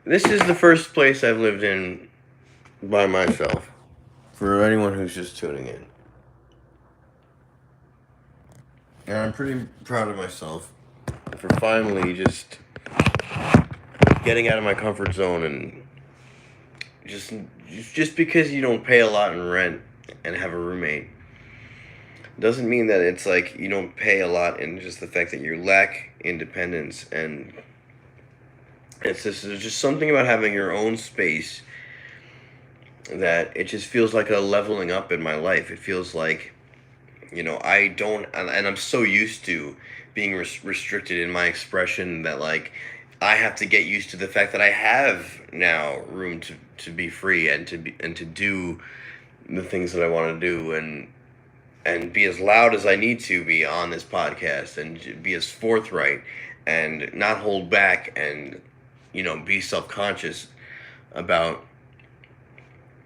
This is the first place I've lived in by myself, for anyone who's just tuning in. And I'm pretty proud of myself for finally just getting out of my comfort zone, and just because you don't pay a lot in rent and have a roommate doesn't mean that it's like you don't pay a lot in just the fact that you lack independence. And there's just something about having your own space that it just feels like a leveling up in my life. It feels like, I don't, and I'm so used to being restricted in my expression that like I have to get used to the fact that I have now room to be free and to do the things that I want to do, and be as loud as I need to be on this podcast, and be as forthright and not hold back, and be self-conscious about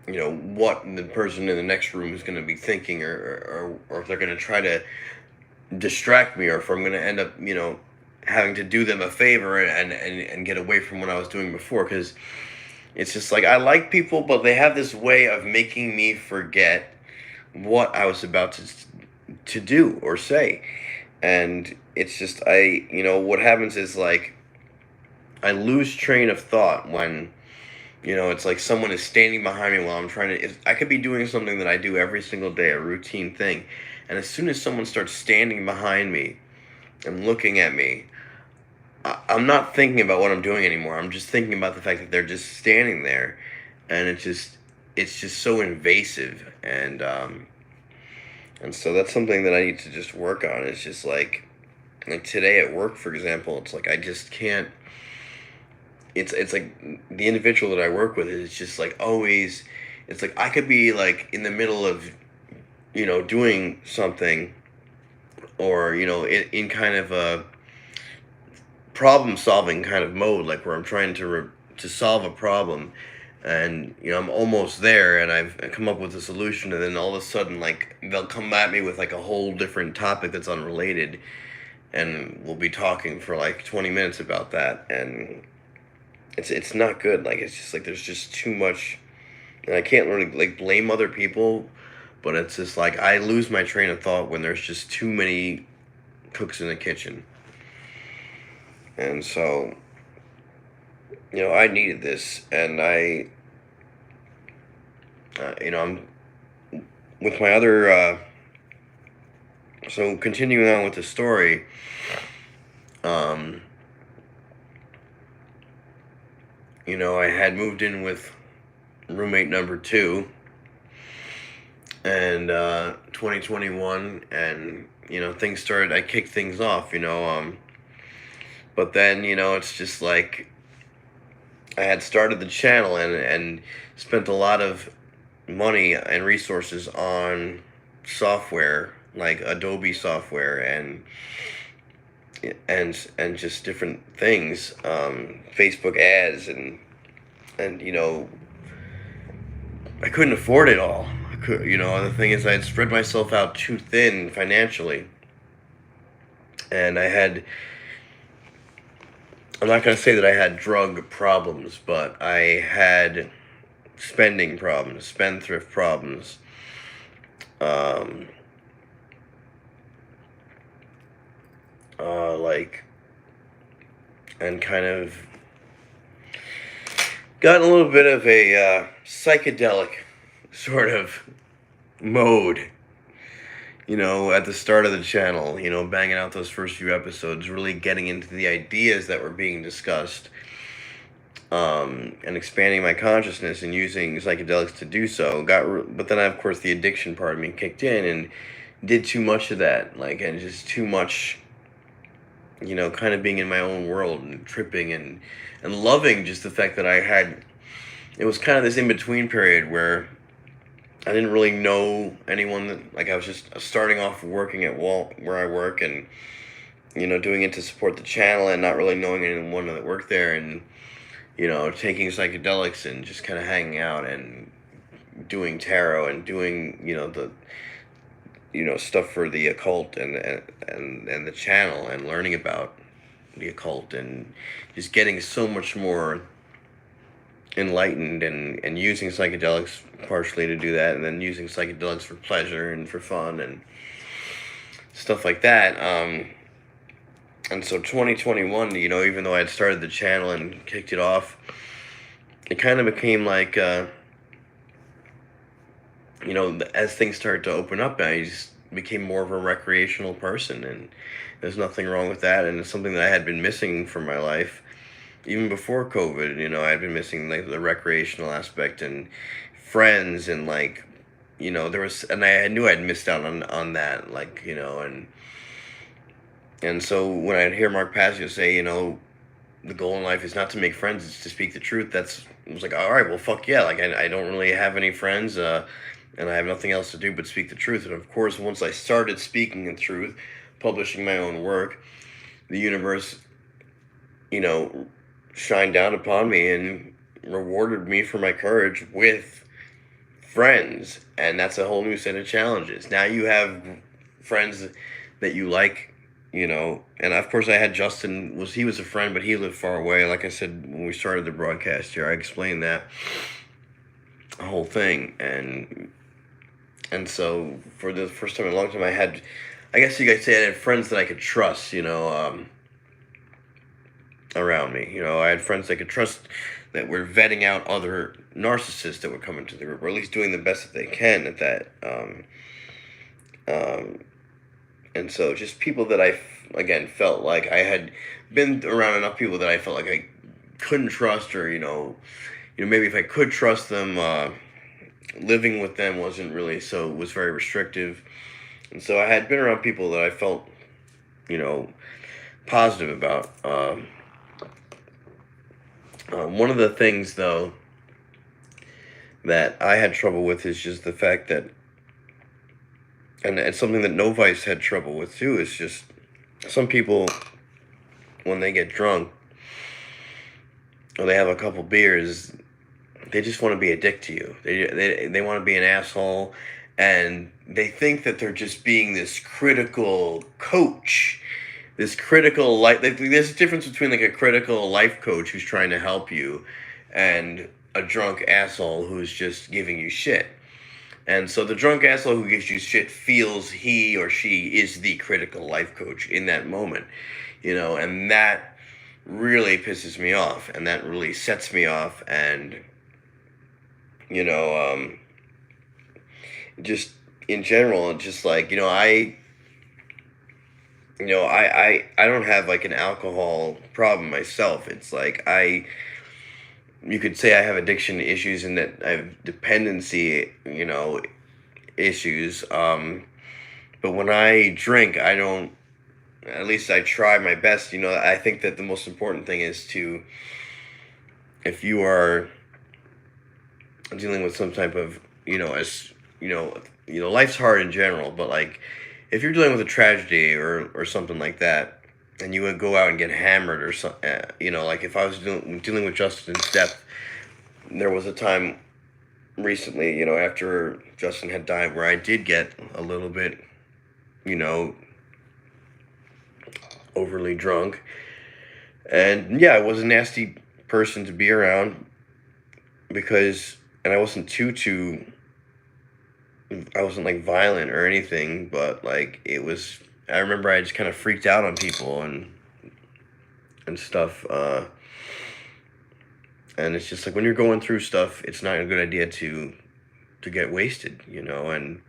what the person in the next room is going to be thinking, or if they're going to try to distract me, or if I'm going to end up having to do them a favor and get away from what I was doing before. Because it's just like I like people, but they have this way of making me forget what I was about to do or say. And it's just what happens is like I lose train of thought when it's like someone is standing behind me while I'm trying to. I could be doing something that I do every single day, a routine thing, and as soon as someone starts standing behind me and looking at me, I'm not thinking about what I'm doing anymore. I'm just thinking about the fact that they're just standing there, and it's just so invasive. And so that's something that I need to just work on. It's just like today at work, for example, it's like I just can't. It's like the individual that I work with is just like always it's like I could be like in the middle of, doing something, or, in kind of a problem solving kind of mode, like where I'm trying to solve a problem, and I'm almost there, and I've come up with a solution, and then all of a sudden, like, they'll come at me with like a whole different topic that's unrelated, and we'll be talking for like 20 minutes about that, and it's not good. Like, it's just like there's just too much, and I can't really like blame other people, but it's just like I lose my train of thought when there's just too many cooks in the kitchen. And so, I needed this, and I'm with my other, so continuing on with the story, um, I had moved in with roommate number two, and 2021, and, things started, I kicked things off, but then, it's just like, I had started the channel and spent a lot of money and resources on software like Adobe software and just different things, Facebook ads and I couldn't afford it all. The thing is, I had spread myself out too thin financially, and I'm not going to say that I had drug problems, but I had spending problems, spendthrift problems. Um, like, and kind of got in a little bit of a psychedelic sort of mode, at the start of the channel, banging out those first few episodes, really getting into the ideas that were being discussed, and expanding my consciousness and using psychedelics to do so. But then, of course, the addiction part of me kicked in and did too much of that, and just too much, kind of being in my own world and tripping and loving just the fact that it was kind of this in-between period where I didn't really know anyone. Like, I was just starting off working at where I work, and doing it to support the channel, and not really knowing anyone that worked there, and taking psychedelics and just kind of hanging out and doing tarot and doing the stuff for the occult and the channel, and learning about the occult, and just getting so much more enlightened, and using psychedelics partially to do that, and then using psychedelics for pleasure and for fun and stuff like that. And so 2021, even though I had started the channel and kicked it off, it kind of became like, as things started to open up, I just became more of a recreational person, and there's nothing wrong with that, and it's something that I had been missing from my life. Even before COVID, I had been missing like the recreational aspect and friends, and like, and I knew I'd missed out on that, like, and so when I'd hear Mark Passio say, the goal in life is not to make friends, it's to speak the truth. I was like, all right, well, fuck yeah. Like, I don't really have any friends, and I have nothing else to do but speak the truth. And of course, once I started speaking the truth, publishing my own work, the universe, shined down upon me and rewarded me for my courage with friends. And that's a whole new set of challenges. Now you have friends that you like, and of course I had Justin. He was a friend, but he lived far away. Like I said, when we started the broadcast here, I explained that whole thing. And so for the first time in a long time, I guess you guys say I had friends that I could trust, around me. I had friends I could trust that were vetting out other narcissists that would come into the group, or at least doing the best that they can at that. And so just people that again, felt like I had been around enough people that I felt like I couldn't trust, or, maybe if I could trust them, living with them was very restrictive. And so I had been around people that I felt, positive about. One of the things, though, that I had trouble with is just the fact that, and it's something that No Vice had trouble with too, is just some people, when they get drunk or they have a couple beers, they just want to be a dick to you. They want to be an asshole, and they think that they're just being this critical coach, this critical life. There's a difference between like a critical life coach who's trying to help you, and a drunk asshole who's just giving you shit. And so the drunk asshole who gives you shit feels he or she is the critical life coach in that moment, and that really pisses me off, and that really sets me off, and you know, just in general, just like, I don't have like an alcohol problem myself. It's like you could say I have addiction issues and that I have dependency, issues. But when I drink, I don't, at least I try my best. I think that the most important thing is to, if you are dealing with some type of, life's hard in general, but like, if you're dealing with a tragedy or something like that, and you would go out and get hammered or something, like if I was dealing with Justin's death, there was a time recently, after Justin had died, where I did get a little bit, overly drunk, and yeah, I was a nasty person to be around and I wasn't I wasn't like violent or anything, but like I remember I just kind of freaked out on people and stuff. And it's just like when you're going through stuff, it's not a good idea to get wasted, and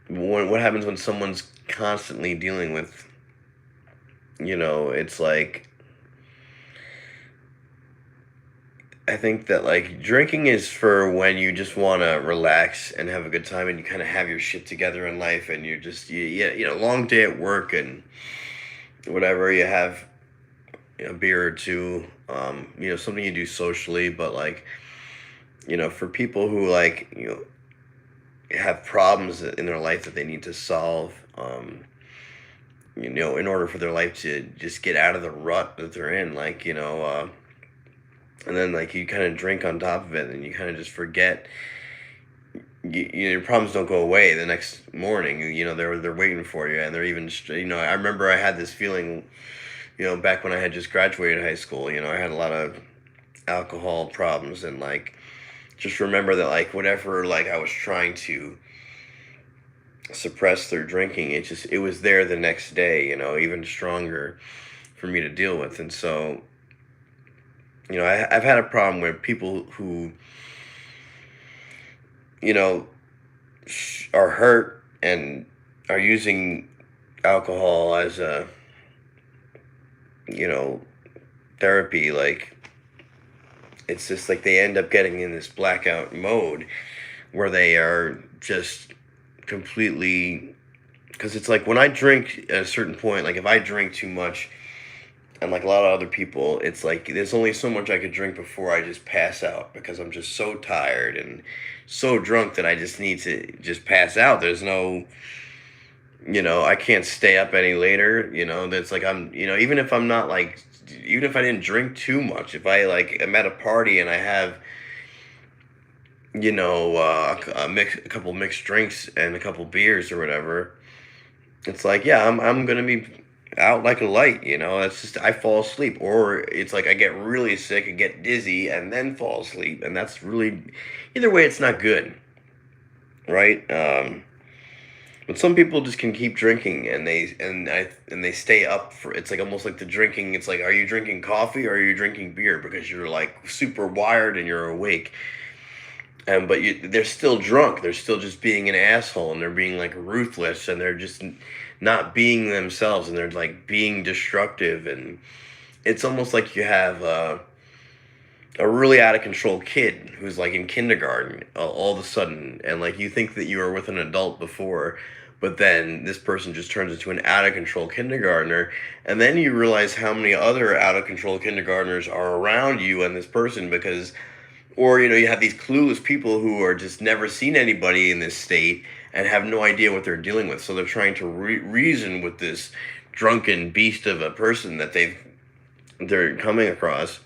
what happens when someone's constantly dealing with, it's like, I think that like drinking is for when you just want to relax and have a good time, and you kind of have your shit together in life, and you're just long day at work and whatever, you have a beer or two, something you do socially. But like, for people who like have problems in their life that they need to solve, in order for their life to just get out of the rut that they're in, like, and then like you kind of drink on top of it, and you kind of just forget. Your problems don't go away the next morning. They're waiting for you, and they're even. I remember I had this feeling, back when I had just graduated high school. I had a lot of alcohol problems, and like, just remember that like whatever like I was trying to suppress their drinking, it was there the next day. Even stronger for me to deal with, and so. I've had a problem with people who, are hurt and are using alcohol as a, therapy. Like, it's just like they end up getting in this blackout mode where they are just completely, because it's like when I drink at a certain point, like if I drink too much, and like a lot of other people, it's like there's only so much I could drink before I just pass out, because I'm just so tired and so drunk that I just need to just pass out. There's no, I can't stay up any later. That's like even if I'm not like, even if I didn't drink too much, if I like am at a party and I have, a couple mixed drinks and a couple beers or whatever, it's like, yeah, I'm gonna be out like a light. It's just I fall asleep, or it's like I get really sick and get dizzy and then fall asleep, and that's really, either way, it's not good, right? But some people just can keep drinking, and they stay up for, it's like almost like the drinking, it's like, are you drinking coffee or are you drinking beer, because you're like super wired and you're awake, but they're still drunk, they're still just being an asshole, and they're being like ruthless, and they're just not being themselves, and they're like being destructive. And it's almost like you have a really out of control kid who's like in kindergarten all of a sudden, and like you think that you were with an adult before, but then this person just turns into an out of control kindergartner, and then you realize how many other out of control kindergartners are around you and this person, because Or, you have these clueless people who are just never seen anybody in this state and have no idea what they're dealing with. So they're trying to reason with this drunken beast of a person that they're coming across.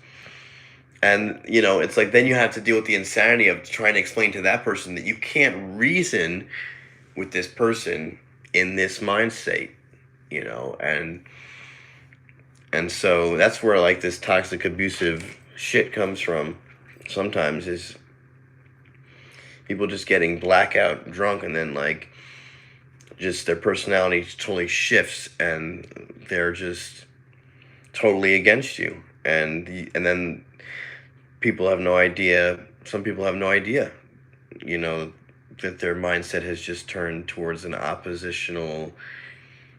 And, it's like then you have to deal with the insanity of trying to explain to that person that you can't reason with this person in this mind state, and so that's where like this toxic abusive shit comes from sometimes, is people just getting blackout drunk, and then like just their personality totally shifts and they're just totally against you, and then people have no idea, some people have no idea, that their mindset has just turned towards an oppositional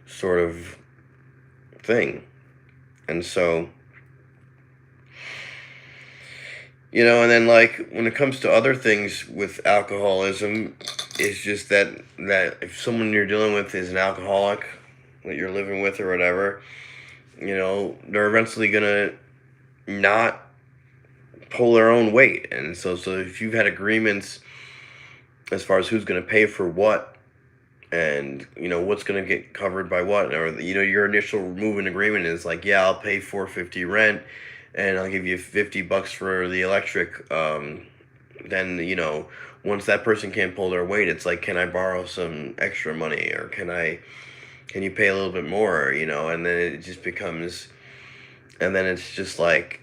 sort of thing. And so, and then like when it comes to other things with alcoholism, it's just that if someone you're dealing with is an alcoholic that you're living with or whatever, they're eventually gonna not pull their own weight. And so if you've had agreements as far as who's gonna pay for what, and what's going to get covered by what, or your initial move-in agreement is like, yeah, I'll pay $450 rent and I'll give you $50 for the electric, then once that person can't pull their weight, it's like, can I borrow some extra money, or can you pay a little bit more, and then it just becomes, and then it's just like,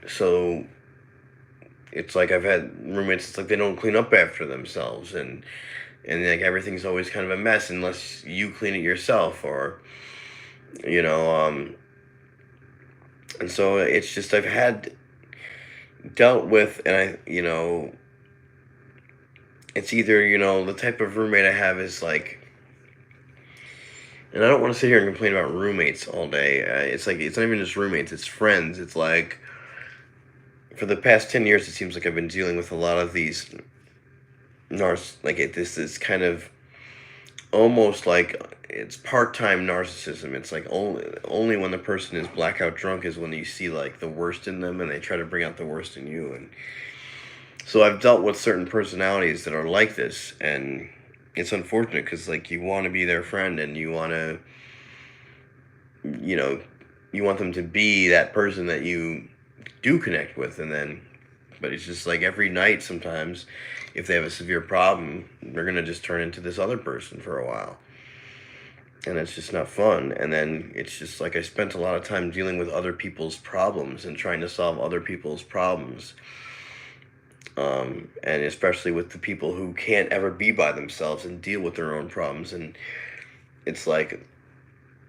so it's like I've had roommates, it's like they don't clean up after themselves, and like everything's always kind of a mess unless you clean it yourself, or and so it's just I've had dealt with, and it's either the type of roommate I have is like, and I don't want to sit here and complain about roommates all day, it's like, it's not even just roommates, it's friends. It's like for the past 10 years it seems like I've been dealing with a lot of these this is kind of almost like it's part-time narcissism. It's like only when the person is blackout drunk is when you see like the worst in them, and they try to bring out the worst in you. And so I've dealt with certain personalities that are like this, and it's unfortunate because like you want to be their friend, and you want to you want them to be that person that you do connect with, but it's just like every night sometimes, if they have a severe problem, they're going to just turn into this other person for a while. And it's just not fun. And then it's just like I spent a lot of time dealing with other people's problems and trying to solve other people's problems. And especially with the people who can't ever be by themselves and deal with their own problems. And it's like,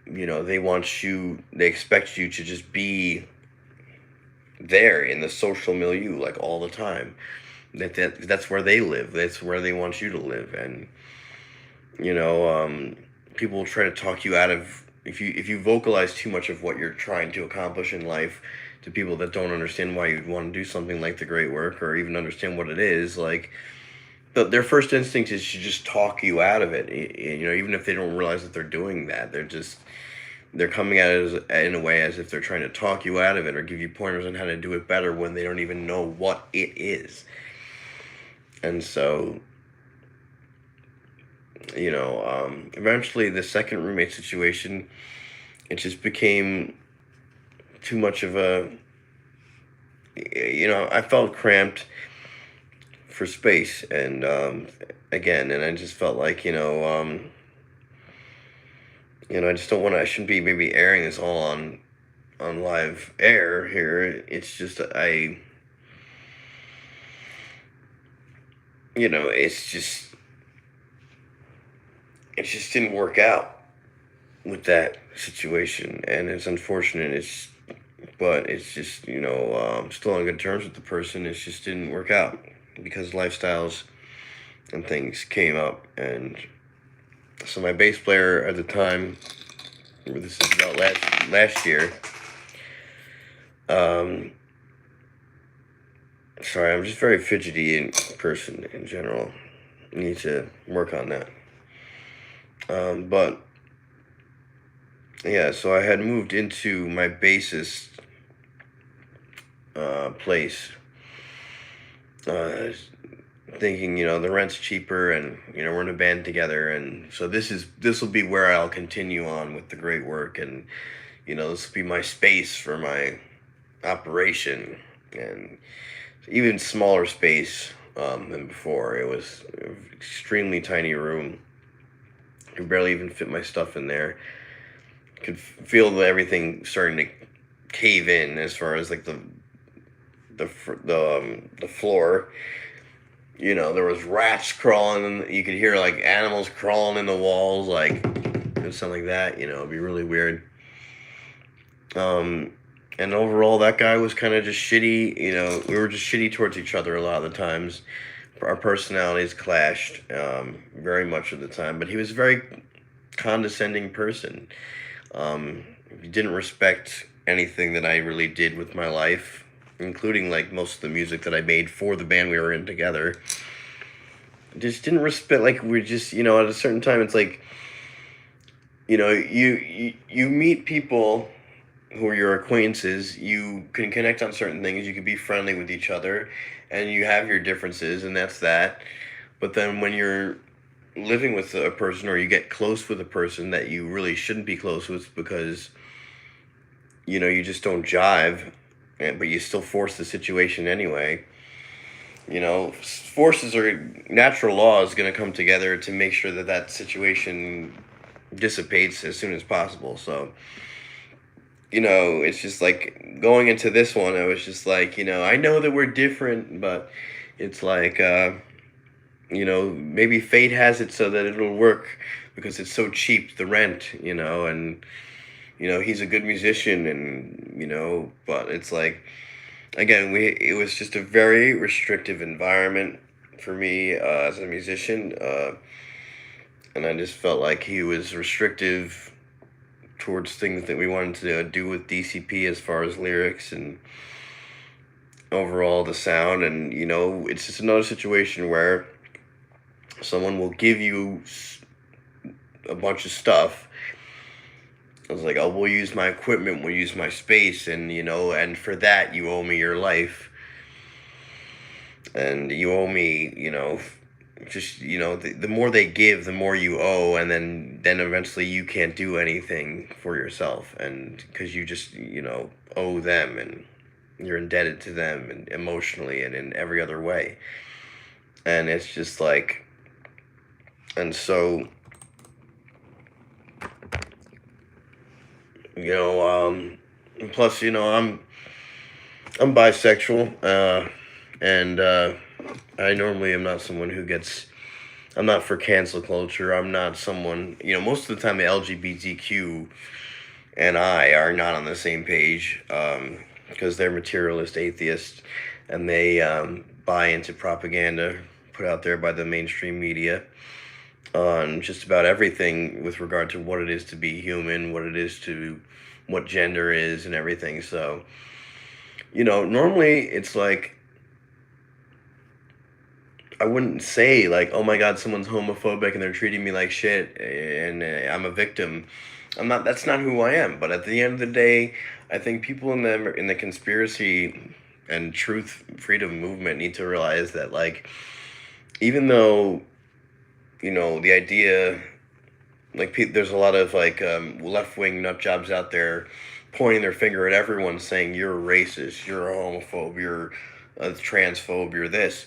they expect you to just be there in the social milieu like all the time. That's where they live. That's where they want you to live. And people will try to talk you out of, if you vocalize too much of what you're trying to accomplish in life to people that don't understand why you'd want to do something like the great work, or even understand what it is, like their first instinct is to just talk you out of it. Even if they don't realize that they're doing that, they're coming at it in a way as if they're trying to talk you out of it or give you pointers on how to do it better when they don't even know what it is. And so, eventually the second roommate situation, it just became too much of a, I felt cramped for space. And, again, and I just felt like, I just don't want to, I shouldn't be maybe airing this all on live air here. It's just, it just didn't work out with that situation, and it's unfortunate. But it's just, I'm still on good terms with the person. It just didn't work out because lifestyles and things came up. And so my bass player at the time, this is about last year, sorry, I'm just very fidgety in person in general. I need to work on that. But yeah, so I had moved into my bassist place, uh, thinking, the rent's cheaper, and we're in a band together, and so this will be where I'll continue on with the great work, and this will be my space for my operation, and even smaller space than before. It was an extremely tiny room. I could barely even fit my stuff in there. Could feel everything starting to cave in as far as like the floor. There was rats crawling. You could hear like animals crawling in the walls, like something like that. It'd be really weird. And overall, that guy was kind of just shitty. We were just shitty towards each other a lot of the times. Our personalities clashed very much of the time, but he was a very condescending person. He didn't respect anything that I really did with my life, including like most of the music that I made for the band we were in together. Just didn't respect, like, we're just, at a certain time, it's like, you meet people who are your acquaintances, you can connect on certain things, you can be friendly with each other, and you have your differences, and that's that. But then when you're living with a person, or you get close with a person that you really shouldn't be close with because, you just don't jive, but you still force the situation anyway. Forces or natural laws going to come together to make sure that situation dissipates as soon as possible. So, it's just like going into this one, I was just like, I know that we're different, but it's like, maybe fate has it so that it'll work because it's so cheap, the rent, and, he's a good musician, and, but it's like, again, it was just a very restrictive environment for me as a musician, and I just felt like he was restrictive towards things that we wanted to do with DCP as far as lyrics and overall the sound. And it's just another situation where someone will give you a bunch of stuff. I was like, oh, we'll use my equipment, we'll use my space, and and for that you owe me your life, and you owe me, just the more they give, the more you owe, and then eventually you can't do anything for yourself, and because you just owe them, and you're indebted to them, and emotionally and in every other way. And it's just like, and so plus I'm bisexual, and I normally am not someone who gets. I'm not for cancel culture. I'm not someone. Most of the time the LGBTQ and I are not on the same page, because they're materialist atheists, and they buy into propaganda put out there by the mainstream media on just about everything with regard to what it is to be human, what gender is, and everything. So, normally it's like, I wouldn't say like, oh my God, someone's homophobic and they're treating me like shit, and I'm a victim. I'm not. That's not who I am. But at the end of the day, I think people in the conspiracy and truth freedom movement need to realize that, like, even though the idea, like, there's a lot of like left wing nut jobs out there pointing their finger at everyone, saying you're a racist, you're a homophobe, you're a transphobe, you're this.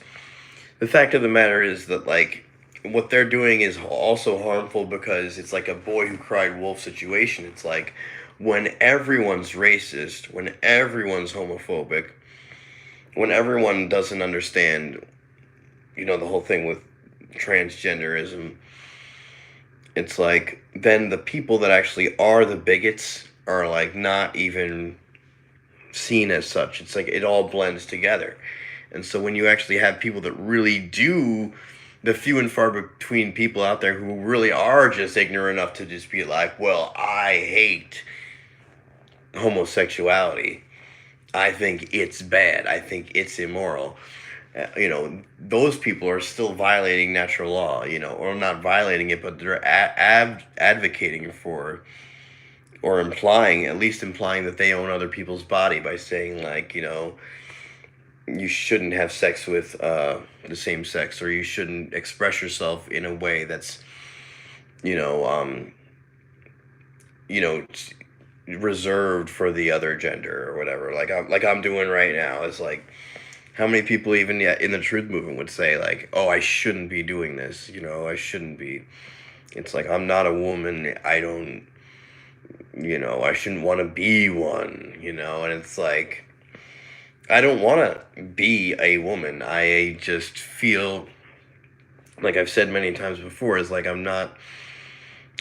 The fact of the matter is that, like, what they're doing is also harmful, because it's like a boy who cried wolf situation. It's like, when everyone's racist, when everyone's homophobic, when everyone doesn't understand, the whole thing with transgenderism, it's like, then the people that actually are the bigots are like not even seen as such. It's like it all blends together. And so when you actually have people that really do, the few and far between people out there who really are just ignorant enough to just be like, well, I hate homosexuality, I think it's bad, I think it's immoral, those people are still violating natural law, or not violating it, but they're advocating for, or at least implying that they own other people's body by saying, like, you shouldn't have sex with the same sex, or you shouldn't express yourself in a way that's, you know, you know, reserved for the other gender or whatever. Like I'm doing right now. It's like, how many people even yet in the truth movement would say like, oh, I shouldn't be doing this. I shouldn't be. It's like, I'm not a woman. I don't. I shouldn't want to be one. And it's like, I don't want to be a woman. I just feel like I've said many times before, is like I'm not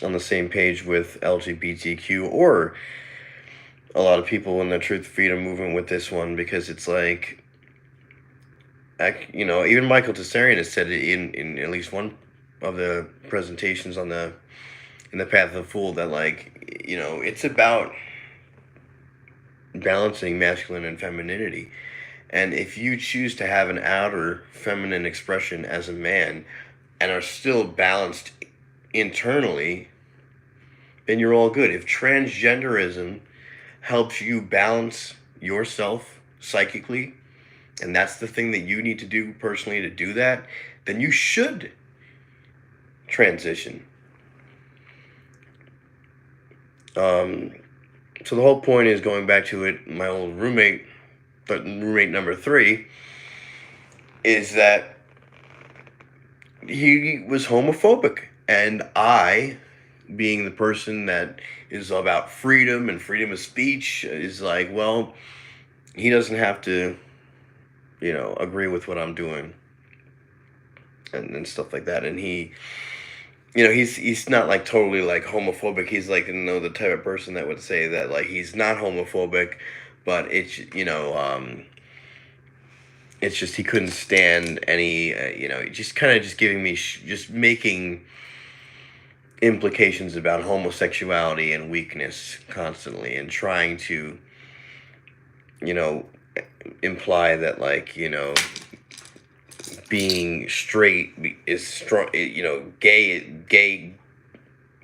on the same page with LGBTQ or a lot of people in the truth freedom movement with this one, because it's like, even Michael Tessarian has said it in at least one of the presentations on the in the Path of the Fool, that like, it's about balancing masculine and femininity. And if you choose to have an outer feminine expression as a man and are still balanced internally, then you're all good. If transgenderism helps you balance yourself psychically, and that's the thing that you need to do personally to do that, then you should transition. So the whole point is, going back to it, my old roommate, but roommate number 3, is that he was homophobic. And I, being the person that is about freedom and freedom of speech, is like, well, he doesn't have to, agree with what I'm doing and stuff like that. And he's not like totally like homophobic. He's like, the type of person that would say that like he's not homophobic, but it's it's just he couldn't stand any just kind of just giving me just making implications about homosexuality and weakness constantly, and trying to imply that like being straight is strong, gay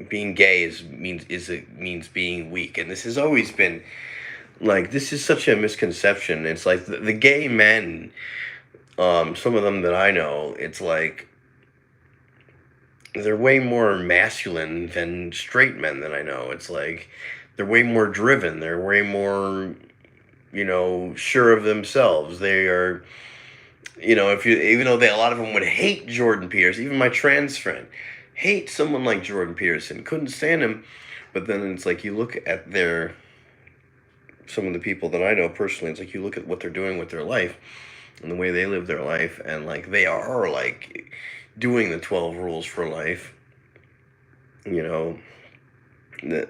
being gay means being weak. And this has always been like, this is such a misconception. It's like the gay men, some of them that I know, it's like they're way more masculine than straight men that I know. It's like they're way more driven, they're way more sure of themselves. They are, even though a lot of them would hate Jordan Peterson, even my trans friend hate someone like Jordan Peterson, couldn't stand him. But then it's like, you look at some of the people that I know personally, it's like you look at what they're doing with their life and the way they live their life, and like they are like doing the 12 rules for life,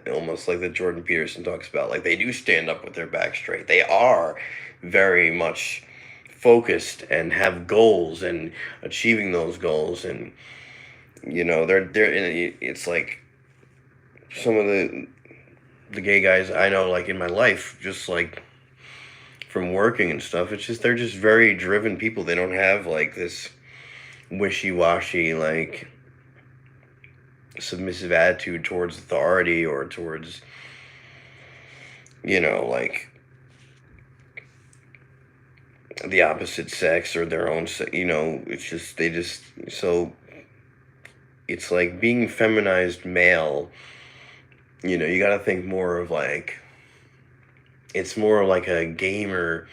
almost like that Jordan Peterson talks about. Like, they do stand up with their back straight. They are very much focused and have goals and achieving those goals. And it's like some of the gay guys I know, like in my life, just like from working and stuff, it's just, they're just very driven people. They don't have like this wishy-washy like submissive attitude towards authority or towards like the opposite sex or their own it's just, so it's like being feminized male, you got to think more of like, it's more like a gamer,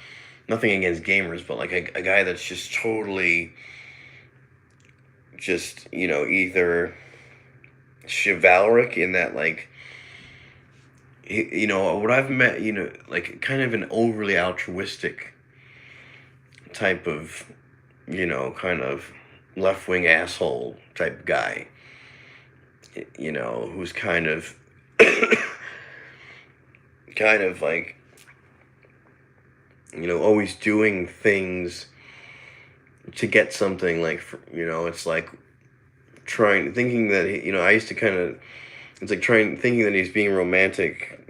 nothing against gamers, but like a guy that's just totally just either chivalric in that, like, what I've met, like kind of an overly altruistic type of kind of left-wing asshole type guy, who's kind of kind of like always doing things to get something, like it's like thinking that I used to kind of, it's like thinking that he's being romantic,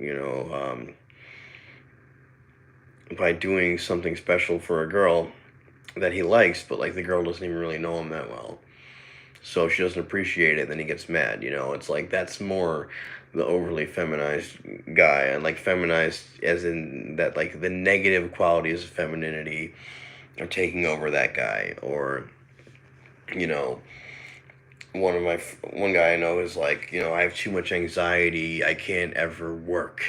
by doing something special for a girl that he likes, but like the girl doesn't even really know him that well, so if she doesn't appreciate it, then he gets mad. It's like, that's more the overly feminized guy, and like feminized as in that, like the negative qualities of femininity or taking over that guy, or, you know, one guy I know is like, I have too much anxiety, I can't ever work.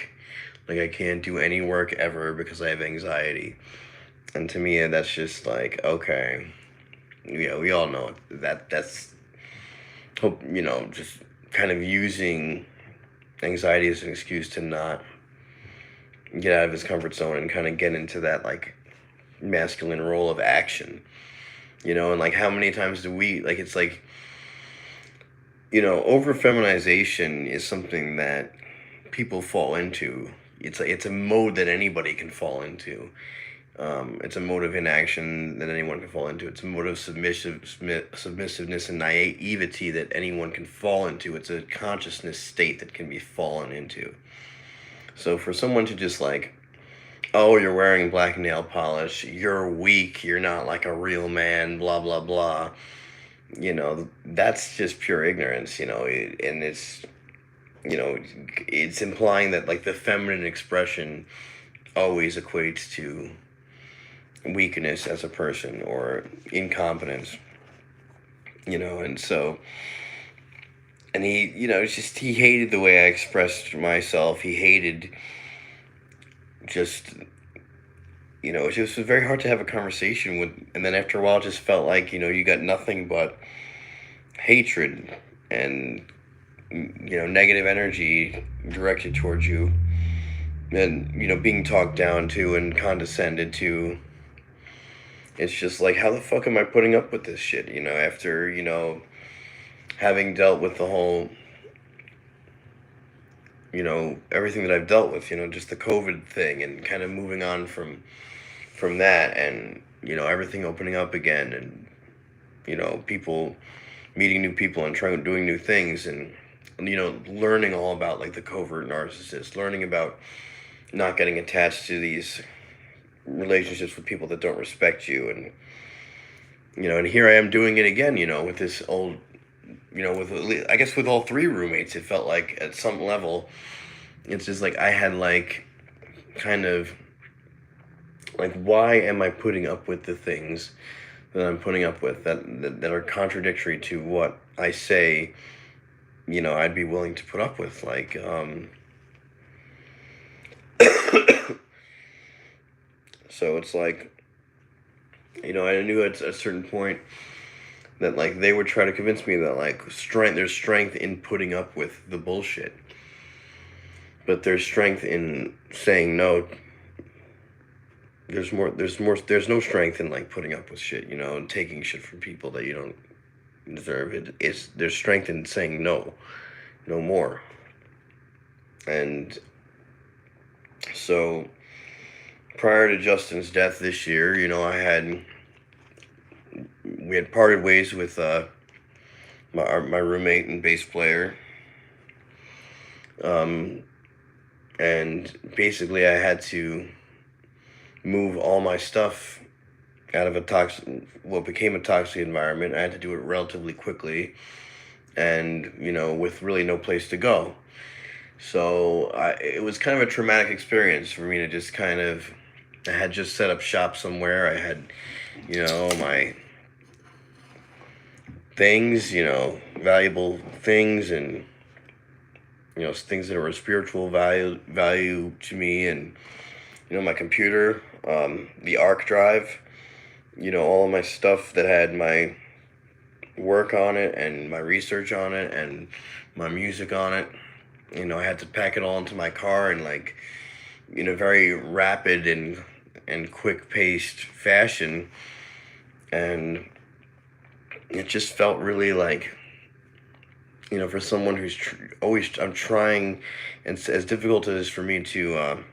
Like, I can't do any work ever because I have anxiety. And to me, that's just like, okay, we all know that's hope, just kind of using anxiety as an excuse to not get out of his comfort zone and kind of get into that like masculine role of action, and like how many times do we, like, it's like, over feminization is something that people fall into. It's a mode that anybody can fall into. It's a mode of inaction that anyone can fall into. It's a mode of submissiveness and naivety that anyone can fall into. It's a consciousness state that can be fallen into. So for someone to just like, oh, you're wearing black nail polish, you're weak, you're not like a real man, blah, blah, blah, that's just pure ignorance, and it's implying that like the feminine expression always equates to weakness as a person or incompetence, and so, and he, it's just, he hated the way I expressed myself. He hated just, it just was very hard to have a conversation with, and then after a while it just felt like, you got nothing but hatred and, negative energy directed towards you, and, being talked down to and condescended to. It's just like, how the fuck am I putting up with this shit, after, having dealt with the whole, everything that I've dealt with, just the COVID thing, and kind of moving on from that, and, everything opening up again, and, people meeting new people and doing new things, and, learning all about like the covert narcissist, learning about not getting attached to these relationships with people that don't respect you, and, and here I am doing it again, with this old, I guess with all three roommates, it felt like at some level, it's just like I had like, kind of, like, why am I putting up with the things that I'm putting up with that are contradictory to what I say, I'd be willing to put up with, like, so it's like, I knew at a certain point that like they would try to convince me that like there's strength in putting up with the bullshit, but there's strength in saying no. There's no strength in like putting up with shit, and taking shit from people that you don't deserve. There's strength in saying no more. And so prior to Justin's death this year, we had parted ways with my roommate and bass player, and basically I had to move all my stuff out of what became a toxic environment. I had to do it relatively quickly, and with really no place to go. So it was kind of a traumatic experience for me to just kind of, I had just set up shop somewhere. I had, my things, valuable things, and, things that were spiritual value to me, and, my computer, the ARC drive, all of my stuff that had my work on it and my research on it and my music on it. I had to pack it all into my car in like, very rapid and quick-paced fashion, and it just felt really like, for someone who's I'm trying, and as difficult as it is for me to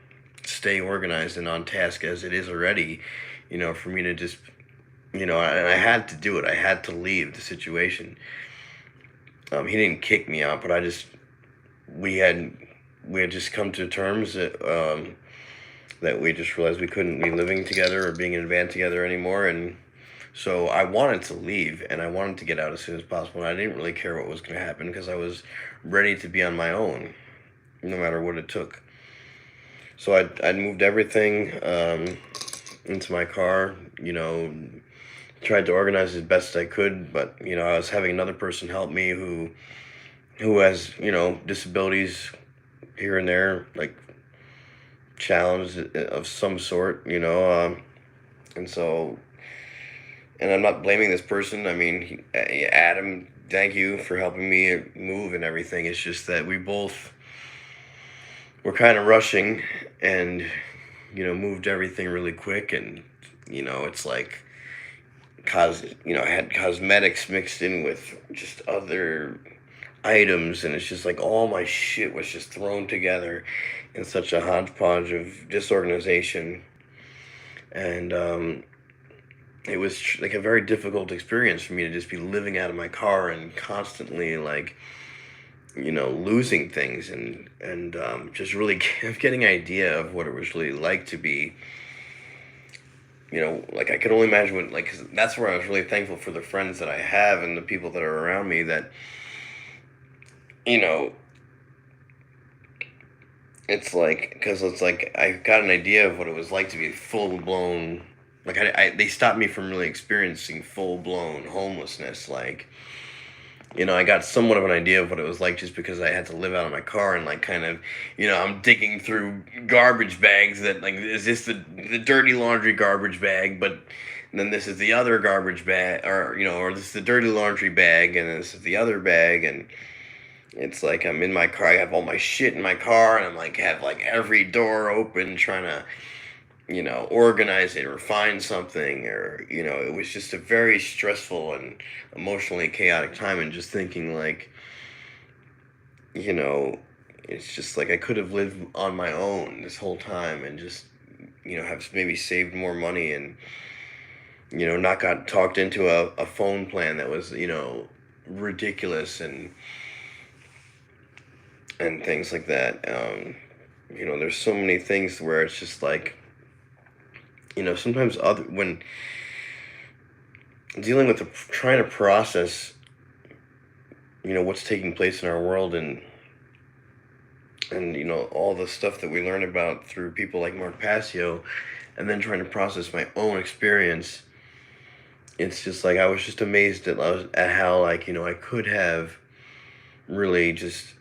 stay organized and on task as it is already, for me to just, and I had to do it. I had to leave the situation. He didn't kick me out, but we had just come to terms that we just realized we couldn't be living together or being in a band together anymore, and so I wanted to leave, and I wanted to get out as soon as possible, and I didn't really care what was going to happen because I was ready to be on my own, no matter what it took. So I'd moved everything, into my car, tried to organize as best I could, but I was having another person help me who has disabilities here and there, like challenge of some sort, and so, and I'm not blaming this person. I mean, Adam, thank you for helping me move and everything. It's just that we both were kind of rushing and moved everything really quick, and it's like I had cosmetics mixed in with just other items, and it's just like all my shit was just thrown together in such a hodgepodge of disorganization. And it was like a very difficult experience for me to just be living out of my car and constantly like losing things, and just really getting an idea of what it was really like to be, like I could only imagine what, like, 'cause that's where I was really thankful for the friends that I have and the people that are around me that, you know, it's like, because it's like I got an idea of what it was like to be full blown, like they stopped me from really experiencing full blown homelessness. Like, I got somewhat of an idea of what it was like just because I had to live out of my car and like kind of, I'm digging through garbage bags that like, is this the dirty laundry garbage bag? But then this is the other garbage bag, or this is the dirty laundry bag, and this is the other bag, and it's like I'm in my car. I have all my shit in my car, and I'm like have like every door open, trying to organize it or find something, or it was just a very stressful and emotionally chaotic time. And just thinking like, you know, it's just like I could have lived on my own this whole time and just have maybe saved more money and not got talked into a phone plan that was ridiculous and things like that. There's so many things where it's just like, sometimes other when dealing with trying to process, what's taking place in our world, and all the stuff that we learn about through people like Mark Passio, and then trying to process my own experience. It's just like I was just amazed at how like I could have really just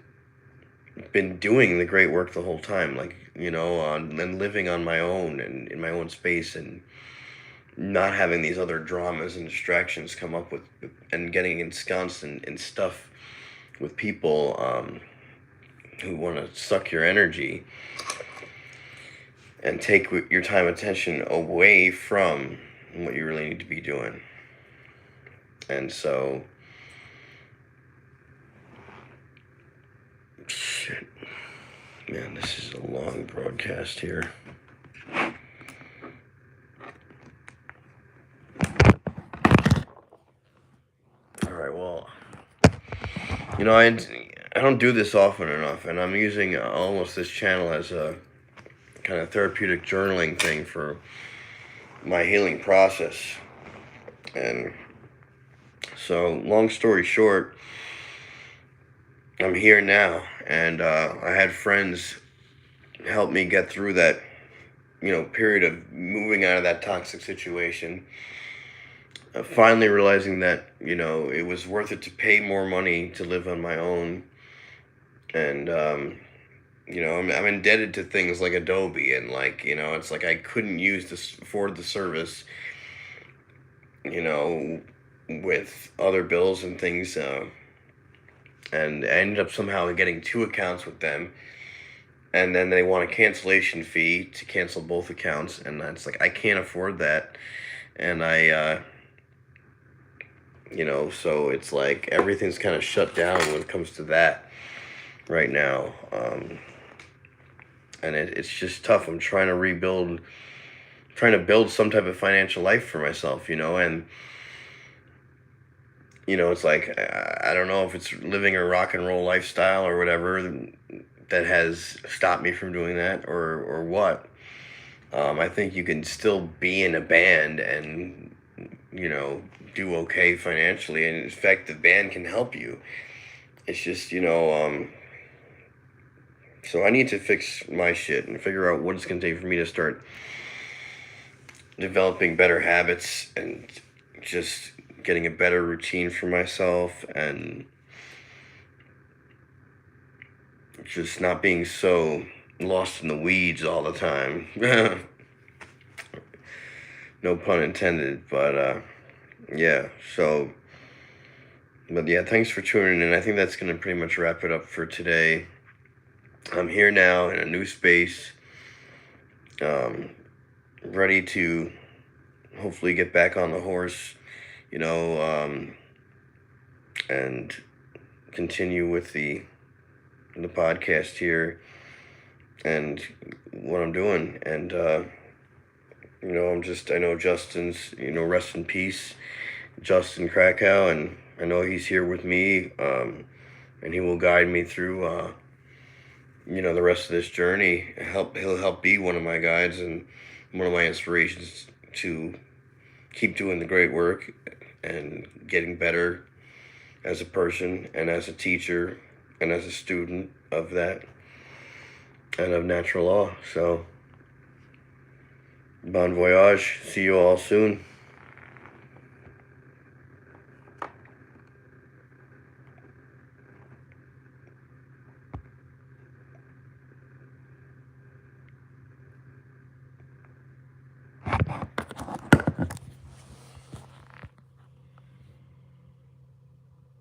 been doing the great work the whole time, like and living on my own and in my own space, and not having these other dramas and distractions come up with and getting ensconced in stuff with people who want to suck your energy and take your time attention away from what you really need to be doing. And so, shit, man, this is a long broadcast here. All right, well, I don't do this often enough, and I'm using almost this channel as a kind of therapeutic journaling thing for my healing process. And so, long story short, I'm here now, and I had friends help me get through that, period of moving out of that toxic situation. Finally realizing that, it was worth it to pay more money to live on my own. And, I'm indebted to things like Adobe, and like, it's like I couldn't afford the service, with other bills and things. And I ended up somehow getting two accounts with them. And then they want a cancellation fee to cancel both accounts. And it's like, I can't afford that. And so it's like everything's kind of shut down when it comes to that right now. And it's just tough. I'm trying to build some type of financial life for myself, and it's like, I don't know if it's living a rock and roll lifestyle or whatever that has stopped me from doing that, or what. I think you can still be in a band and, do okay financially. And in fact, the band can help you. It's just, so I need to fix my shit and figure out what it's going to take for me to start developing better habits and just getting a better routine for myself, and just not being so lost in the weeds all the time. No pun intended, but yeah, so, but yeah, thanks for tuning in. I think that's going to pretty much wrap it up for today. I'm here now in a new space, um, ready to hopefully get back on the horse, you know, and continue with the podcast here and what I'm doing. And, I know Justin's, rest in peace, Justin Crakow, and I know he's here with me, and he will guide me through, the rest of this journey. He'll help be one of my guides and one of my inspirations to keep doing the great work and getting better as a person and as a teacher and as a student of that and of natural law. So, bon voyage. See you all soon.